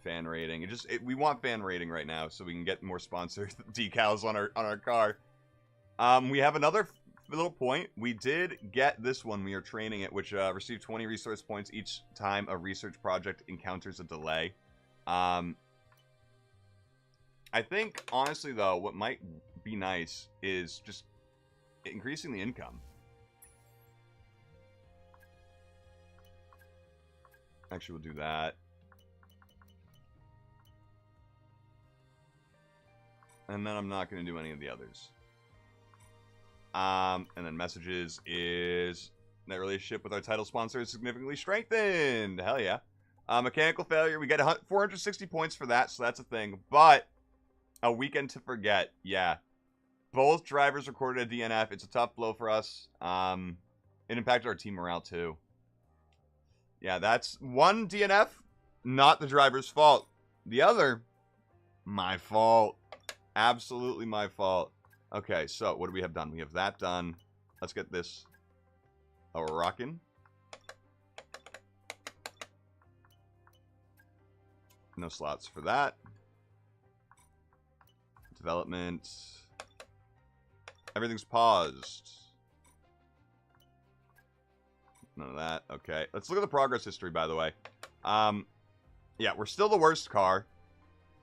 Fan rating. We want fan rating right now so we can get more sponsor decals on our car. We have another little point. We did get this one. We are training it, which received 20 resource points each time a research project encounters a delay. I think, honestly, though, what might be nice is just increasing the income. Actually, we'll do that. And then I'm not going to do any of the others. And then messages is that relationship with our title sponsor is significantly strengthened. Hell yeah. Mechanical failure. We get 460 points for that, so that's a thing. But a weekend to forget. Yeah. Both drivers recorded a DNF. It's a tough blow for us. It impacted our team morale too. Yeah, that's one DNF. Not the driver's fault. The other, my fault. Absolutely my fault. Okay, so what do we have done? We have that done. Let's get this. Oh, we're rocking. No slots for that. Development. Everything's paused. None of that. Okay. Let's look at the progress history, by the way. Yeah, we're still the worst car.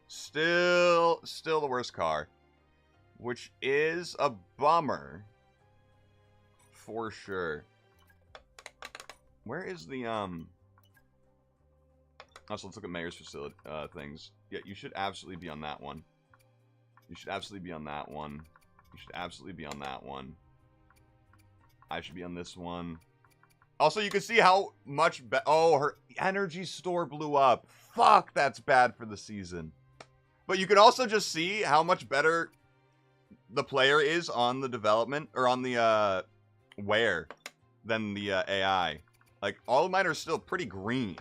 Still the worst car. Which is a bummer. For sure. Where is the, Also, let's look at Mayor's facility, things. Yeah, you should absolutely be on that one. You should absolutely be on that one. You should absolutely be on that one. I should be on this one. Also, you can see how much... Oh, her energy store blew up. Fuck, that's bad for the season. But you can also just see how much better the player is on the development, or on the, wear, than the, AI. Like, all of mine are still pretty green.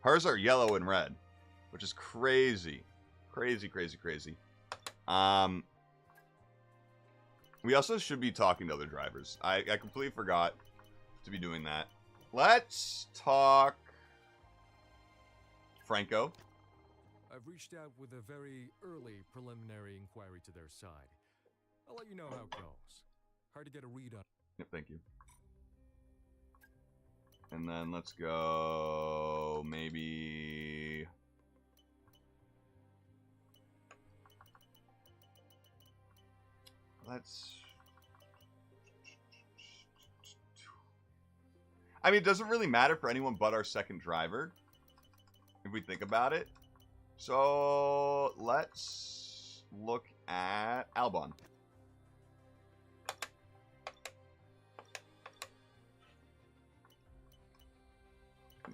Hers are yellow and red, which is crazy. Crazy. We also should be talking to other drivers. I completely forgot to be doing that. Let's talk Franco. I've reached out with a very early preliminary inquiry to their side. I'll let you know how it goes. Hard to get a read on. Yep, thank you. And then let's go maybe... I mean, it doesn't really matter for anyone but our second driver, if we think about it. So, let's... look at Albon.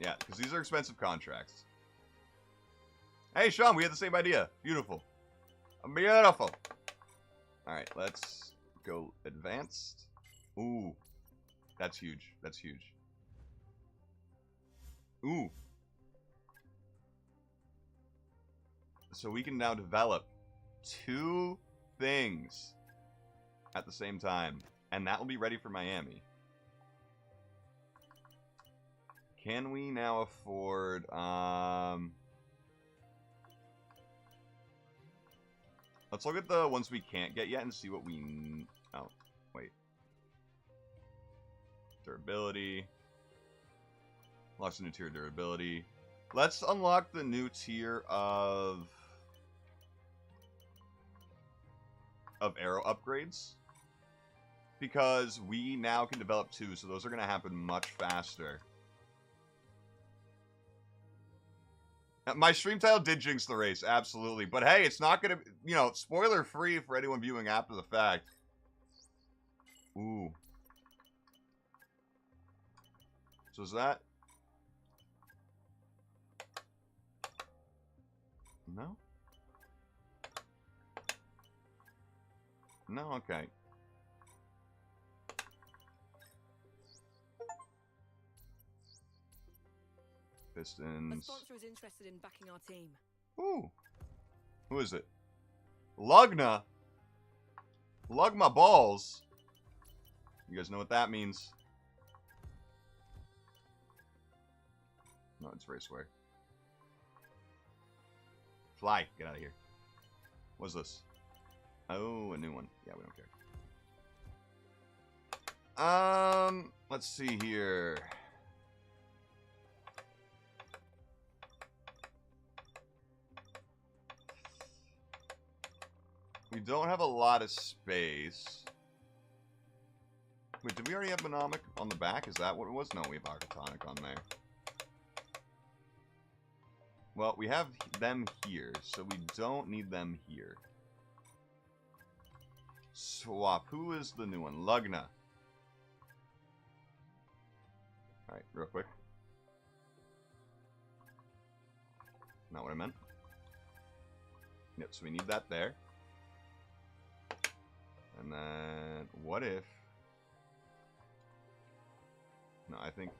Yeah, because these are expensive contracts. Hey, Sean, we had the same idea. Beautiful. Beautiful. Alright, let's go advanced. Ooh. That's huge. That's huge. Ooh. So we can now develop 2 things at the same time. And that will be ready for Miami. Can we now afford, let's look at the ones we can't get yet and see what we... Oh, wait. Durability. Unlocks a new tier of durability. Let's unlock the new tier of arrow upgrades. Because we now can develop 2, so those are going to happen much faster. My stream title did jinx the race, absolutely. But hey, it's not going to, you know, spoiler free for anyone viewing after the fact. Ooh. So is that... No? No? Okay. Pistons. A sponsor is interested in backing our team. Ooh. Who is it? Lugna? Lug my balls. You guys know what that means. No, it's Raceway. Fly. Get out of here. What's this? Oh, a new one. Yeah, we don't care. Let's see here. We don't have a lot of space. Wait, did we already have Monomic on the back? Is that what it was? No, we have Architonic on there. Well, we have them here, so we don't need them here. Swap. Who is the new one? Lugna. Alright, real quick. Not what I meant. Yep, so we need that there. And then, what if... No, I think...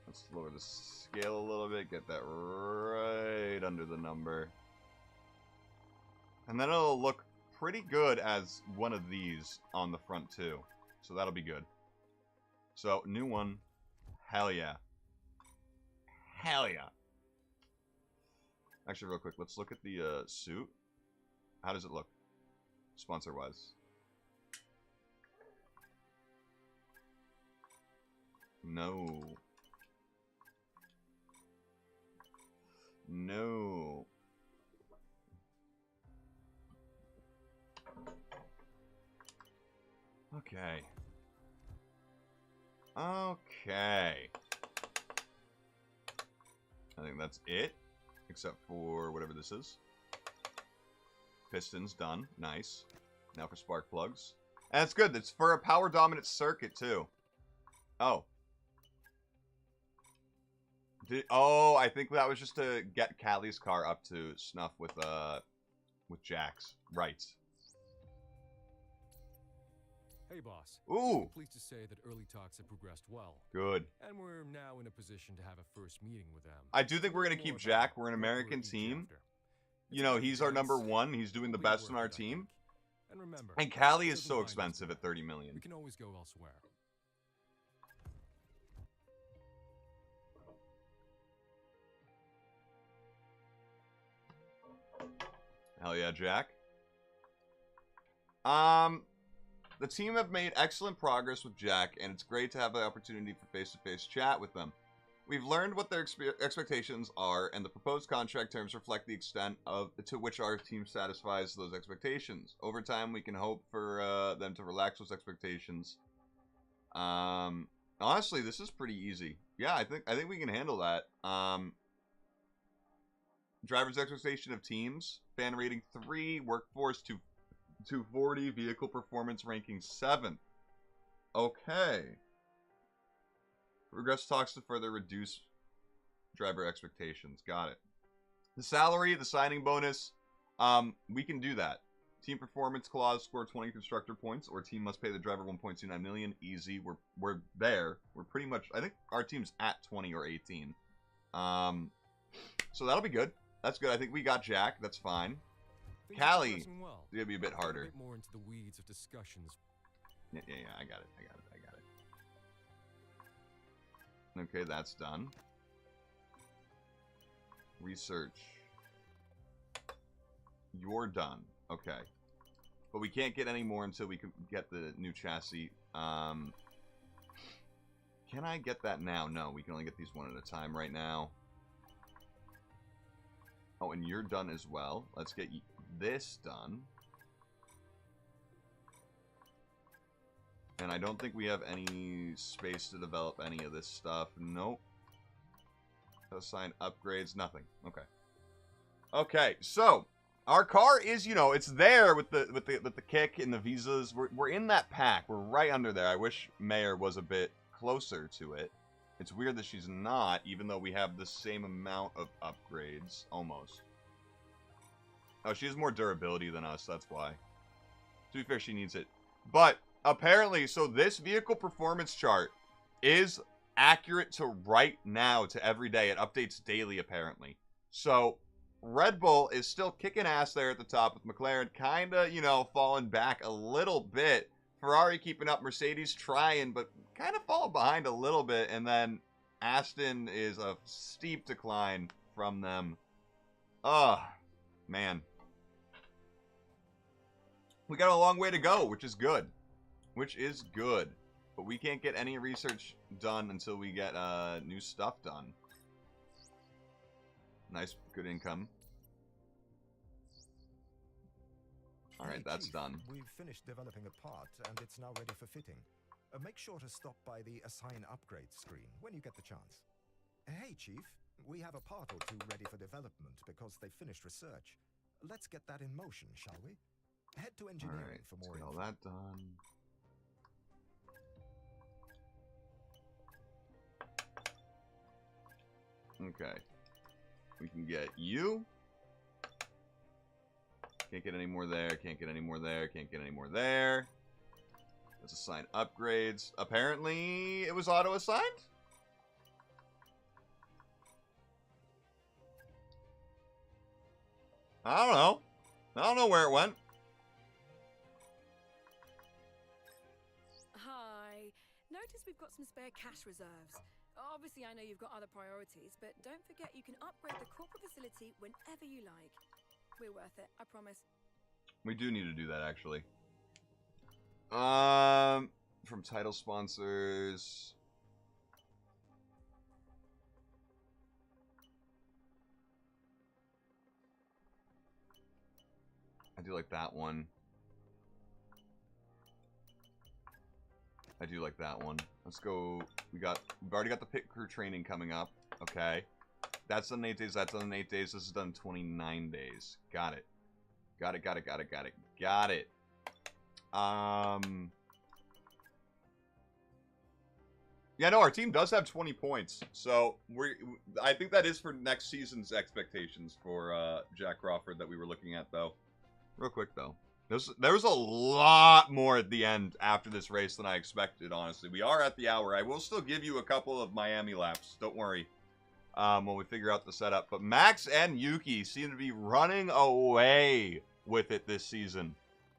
Let's lower the scale a little bit, get that right under the number. And then it'll look pretty good as one of these on the front too. So that'll be good. So, new one. Hell yeah. Hell yeah. Actually, real quick, let's look at the suit. How does it look? Sponsor-wise. No. No. Okay. Okay. I think that's it. Except for whatever this is. Pistons done. Nice. Now for spark plugs. And it's good. It's for a power dominant circuit too. Oh. Oh, I think that was just to get Callie's car up to snuff with Jack's. Right. Hey, boss. Ooh. Pleased to say that early talks have progressed well. Good. And we're now in a position to have a first meeting with them. I do think we're going to keep Jack. We're an American team. You know, he's our number 1. He's doing the best on our team. And remember, and Callie is so expensive at 30 million. We can always go elsewhere. Hell yeah, Jack. The team have made excellent progress with Jack, and it's great to have the opportunity for face-to-face chat with them. We've learned what their expectations are, and the proposed contract terms reflect the extent to which our team satisfies those expectations. Over time, we can hope for them to relax those expectations. Honestly, this is pretty easy. Yeah, I think we can handle that. Driver's expectation of teams. Fan rating 3. Workforce 240. Vehicle performance ranking 7. Okay. Progress talks to further reduce driver expectations. Got it. The salary, the signing bonus, we can do that. Team performance clause, score 20 constructor points, or team must pay the driver 1.29 million. Easy. We're there. We're pretty much, I think our team's at 20 or 18. So that'll be good. That's good. I think we got Jack. That's fine. Callie, it's gonna be a bit harder. A bit more into the weeds of discussions. Yeah, I got it. Okay, that's done. Research. You're done. Okay. But we can't get any more until we can get the new chassis. Can I get that now? No, we can only get these one at a time right now. Oh, and you're done as well. Let's get this done. And I don't think we have any space to develop any of this stuff. Nope. Assign upgrades. Nothing. Okay. Okay, so our car is, you know, it's there with the kick and the visas. We're in that pack. We're right under there. I wish Mayor was a bit closer to it. It's weird that she's not, even though we have the same amount of upgrades, almost. Oh, she has more durability than us, that's why. To be fair, she needs it. But, apparently, so this vehicle performance chart is accurate to right now, to every day. It updates daily, apparently. So, Red Bull is still kicking ass there at the top, with McLaren kind of, you know, falling back a little bit. Ferrari keeping up, Mercedes trying, but kind of falling behind a little bit, and then Aston is a steep decline from them. Oh, man. We got a long way to go, which is good. Which is good. But we can't get any research done until we get new stuff done. Nice, good income. Alright, that's Chief, done. We've finished developing a part, and it's now ready for fitting. Make sure to stop by the Assign Upgrade screen when you get the chance. Hey, Chief, we have a part or two ready for development because they finished research. Let's get that in motion, shall we? Head to engineering for more info. All that done. Okay. We can get you. Can't get any more there. Can't get any more there. Can't get any more there. Let's assign upgrades. Apparently, it was auto-assigned? I don't know. I don't know where it went. Hi. Notice we've got some spare cash reserves. Obviously, I know you've got other priorities, but don't forget you can upgrade the corporate facility whenever you like. We're worth it, I promise. We do need to do that, actually. From title sponsors. I do like that one. I do like that one. Let's go. We've already got the pit crew training coming up. Okay. That's done in 8 days. That's done in 8 days. This is done in 29 days. Got it. Got it. Got it. Got it. Got it. Got it. Yeah, no, our team does have 20 points. So I think that is for next season's expectations for Jack Crawford that we were looking at, though. Real quick, though. There was a lot more at the end after this race than I expected, honestly. We are at the hour. I will still give you a couple of Miami laps. Don't worry. When we figure out the setup. But Max and Yuki seem to be running away with it this season.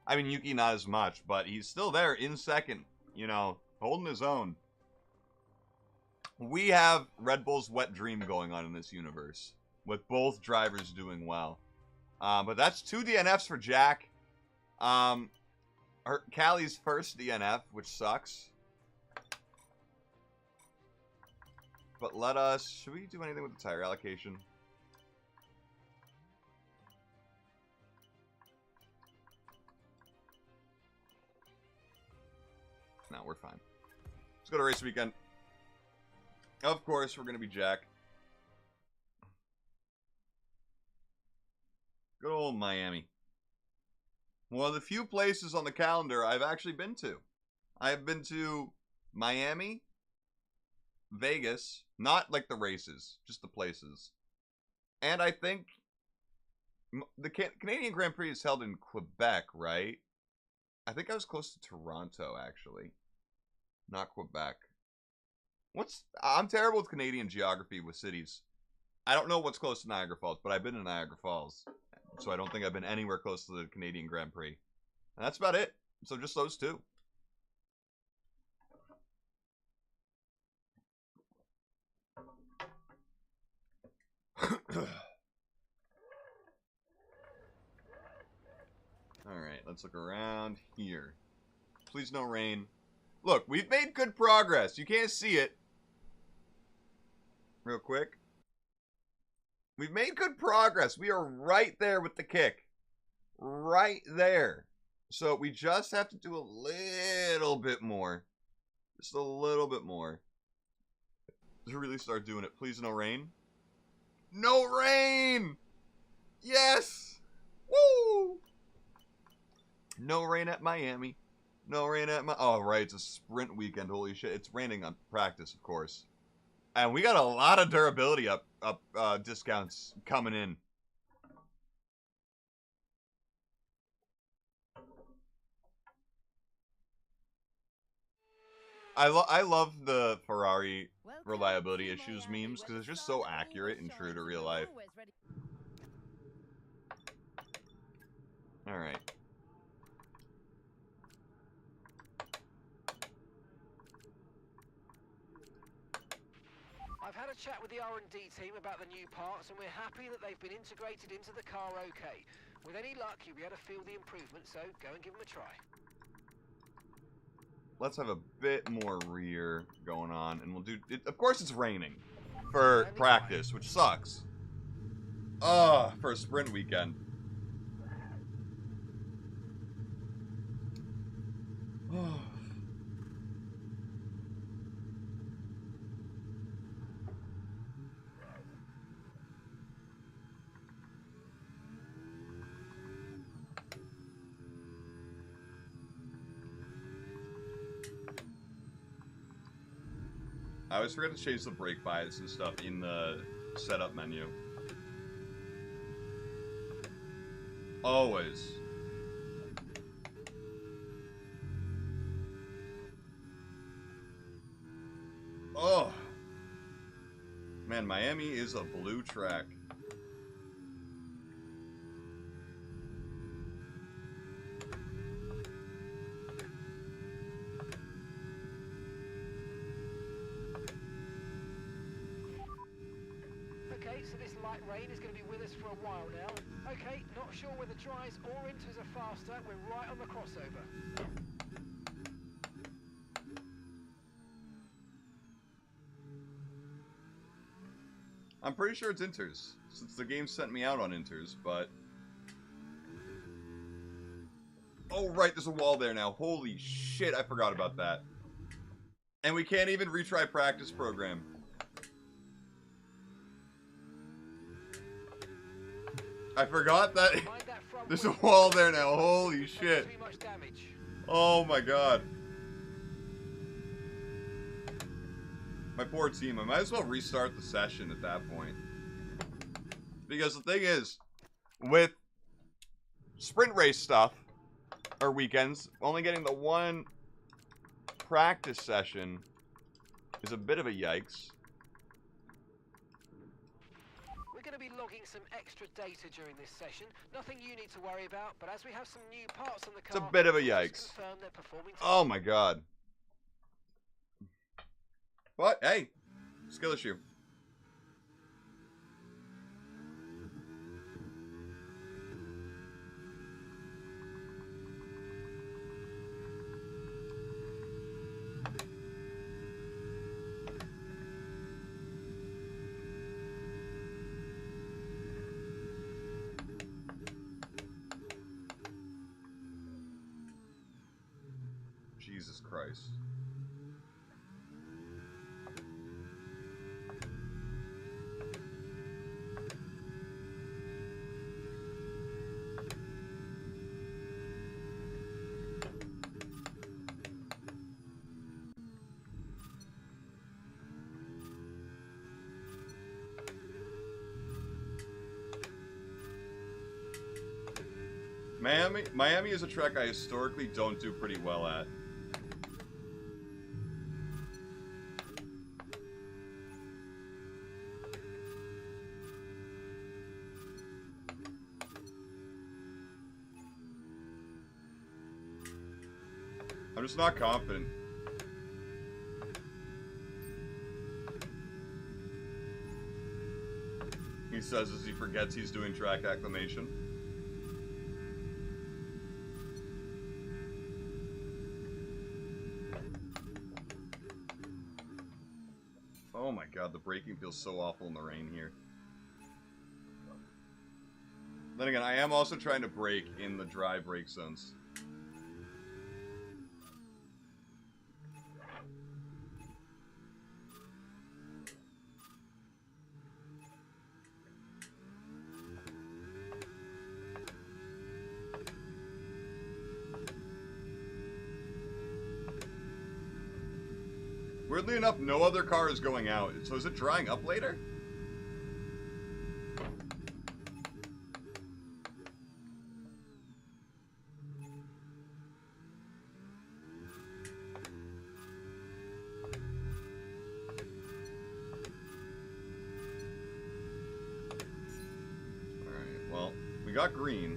I mean, Yuki not as much, but he's still there in second. You know, holding his own. We have Red Bull's wet dream going on in this universe. With both drivers doing well. But that's 2 DNFs for Jack. Callie's first DNF, which sucks. But should we do anything with the tire allocation? No, we're fine. Let's go to race weekend. Of course, we're going to be Jack. Good old Miami. One of the few places on the calendar I've actually been to. I've been to Miami, Vegas, not like the races, just the places. And I think the Canadian Grand Prix is held in Quebec, right? I think I was close to Toronto, actually. Not Quebec. I'm terrible with Canadian geography with cities. I don't know what's close to Niagara Falls, but I've been to Niagara Falls. So I don't think I've been anywhere close to the Canadian Grand Prix. And that's about it. So just those two. Alright, let's look around here. Please no rain. Look, we've made good progress. You can't see it. Real quick. We've made good progress. We are right there with the kick. Right there. So we just have to do a little bit more. Just a little bit more. To really start doing it. Please no rain. No rain! Yes! Woo! No rain at Miami. No rain at oh, right. It's a sprint weekend. Holy shit. It's raining on practice, of course. And we got a lot of durability discounts coming in. I love the Ferrari reliability issues memes because it's just so accurate and true to real life. All right. I've had a chat with the R&D team about the new parts, and we're happy that they've been integrated into the car okay. With any luck, you'll be able to feel the improvement, so go and give them a try. Let's have a bit more rear going on, and we'll do it. Of course it's raining for practice, which sucks. For a sprint weekend. I always forget to change the brake bias and stuff in the setup menu. Always. Oh. Man, Miami is a blue track. So this light rain is going to be with us for a while now. Okay, not sure whether dries or inters are faster. We're right on the crossover. I'm pretty sure it's inters, since the game sent me out on inters, but... Oh, right, there's a wall there now. Holy shit, I forgot about that. And we can't even retry practice program. I forgot that there's a wall there now. Holy shit. Oh my god. My poor team. I might as well restart the session at that point. Because the thing is, with sprint race stuff, or weekends, only getting the one practice session is a bit of a yikes. We're going to be logging some extra data during this session. Nothing you need to worry about, but as we have some new parts on the car, it's a bit of a yikes. Oh my god. But hey, skill issue. Jesus Christ. Miami is a track I historically don't do pretty well at. I'm just not confident. He says as he forgets he's doing track acclimation. Oh my god, the braking feels so awful in the rain here. Then again, I am also trying to brake in the dry brake zones. Weirdly enough, no other car is going out. So is it drying up later? Alright, well, we got green.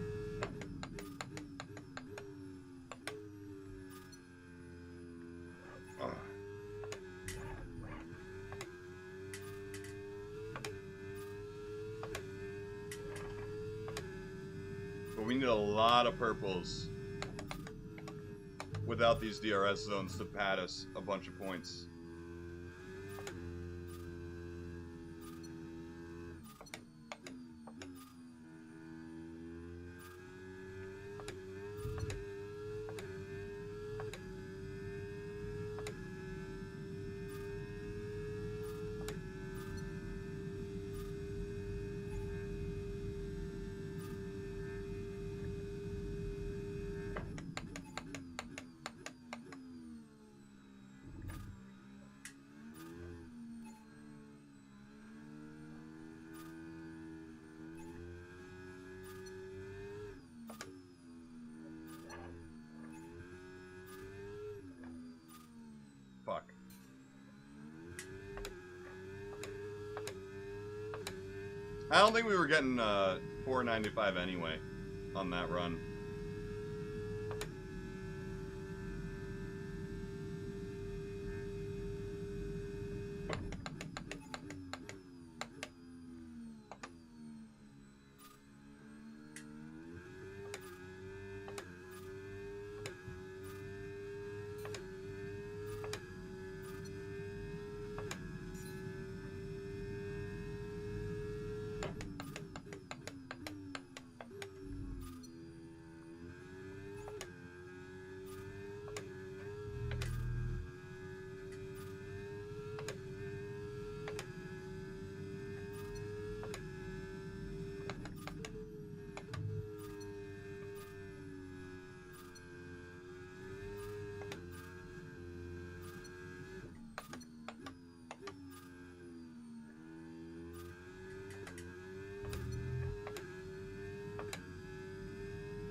We need a lot of purples without these DRS zones to pad us a bunch of points. Fuck. I don't think we were getting 495 anyway on that run.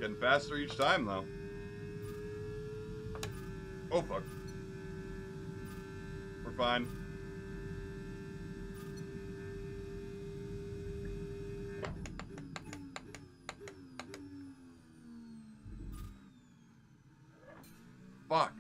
Getting faster each time, though. Oh, fuck. We're fine. Fuck.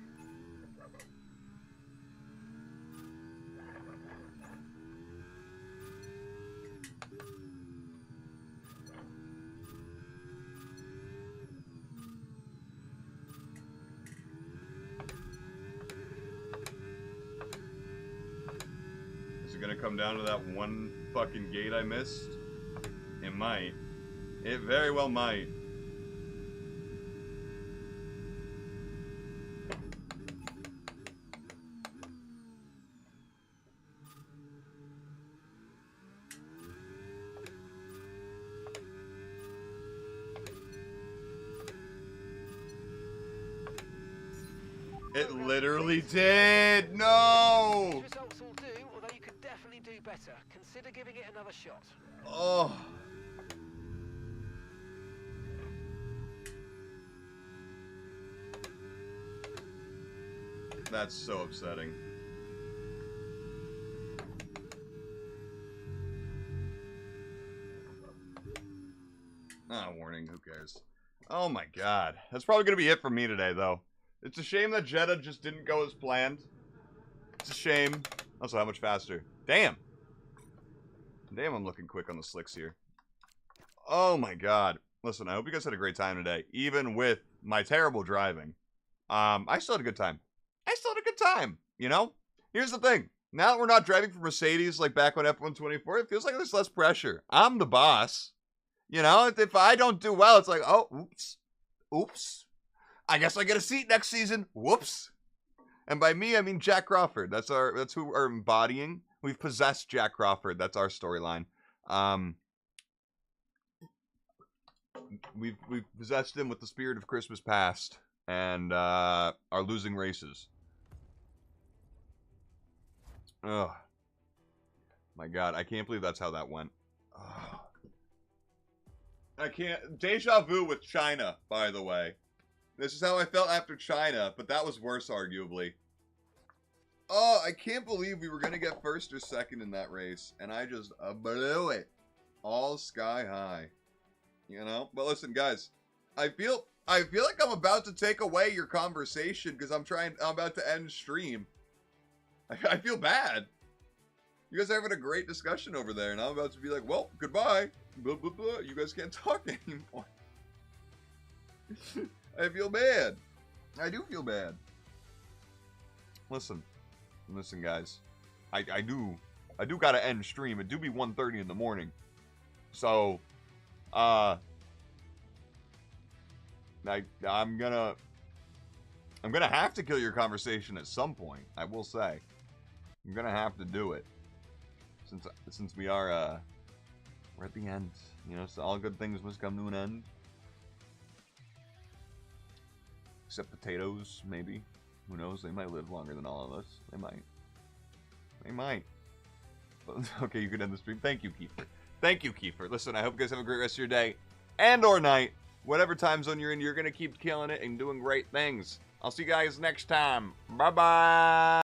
Gonna come down to that one fucking gate I missed? It might. It very well might. It literally did! No! These results will do, although you could definitely do better. Consider giving it another shot. Oh. That's so upsetting. Ah, warning, who cares? Oh my god. That's probably gonna be it for me today, though. It's a shame that Jeddah just didn't go as planned. It's a shame. Also, how much faster? Damn! Damn, I'm looking quick on the slicks here. Oh my god. Listen, I hope you guys had a great time today. Even with my terrible driving. I still had a good time. I still had a good time, you know? Here's the thing. Now that we're not driving for Mercedes like back on F124, it feels like there's less pressure. I'm the boss. You know, if I don't do well, it's like, oh, oops. Oops. I guess I get a seat next season. Whoops. And by me, I mean Jack Crawford. That's who we're embodying. We've possessed Jack Crawford. That's our storyline. We've possessed him with the spirit of Christmas past and are losing races. Ugh. My god, I can't believe that's how that went. Ugh. I can't. Deja vu with China, by the way. This is how I felt after China, but that was worse, arguably. Oh, I can't believe we were going to get first or second in that race, and I just blew it. All sky high. You know? But listen, guys, I feel like I'm about to take away your conversation because I'm about to end stream. I feel bad. You guys are having a great discussion over there, and I'm about to be like, well, goodbye. Blah, blah, blah. You guys can't talk anymore. I feel bad. I do feel bad. Listen, guys. I do gotta end stream. It do be 1:30 in the morning. So, I'm gonna have to kill your conversation at some point. I will say, I'm gonna have to do it since we are we're at the end. You know, so all good things must come to an end. Except potatoes, maybe. Who knows? They might live longer than all of us. They might. They might. But, okay, you can end the stream. Thank you, Kiefer. Thank you, Kiefer. Listen, I hope you guys have a great rest of your day and or night. Whatever time zone you're in, you're going to keep killing it and doing great things. I'll see you guys next time. Bye-bye.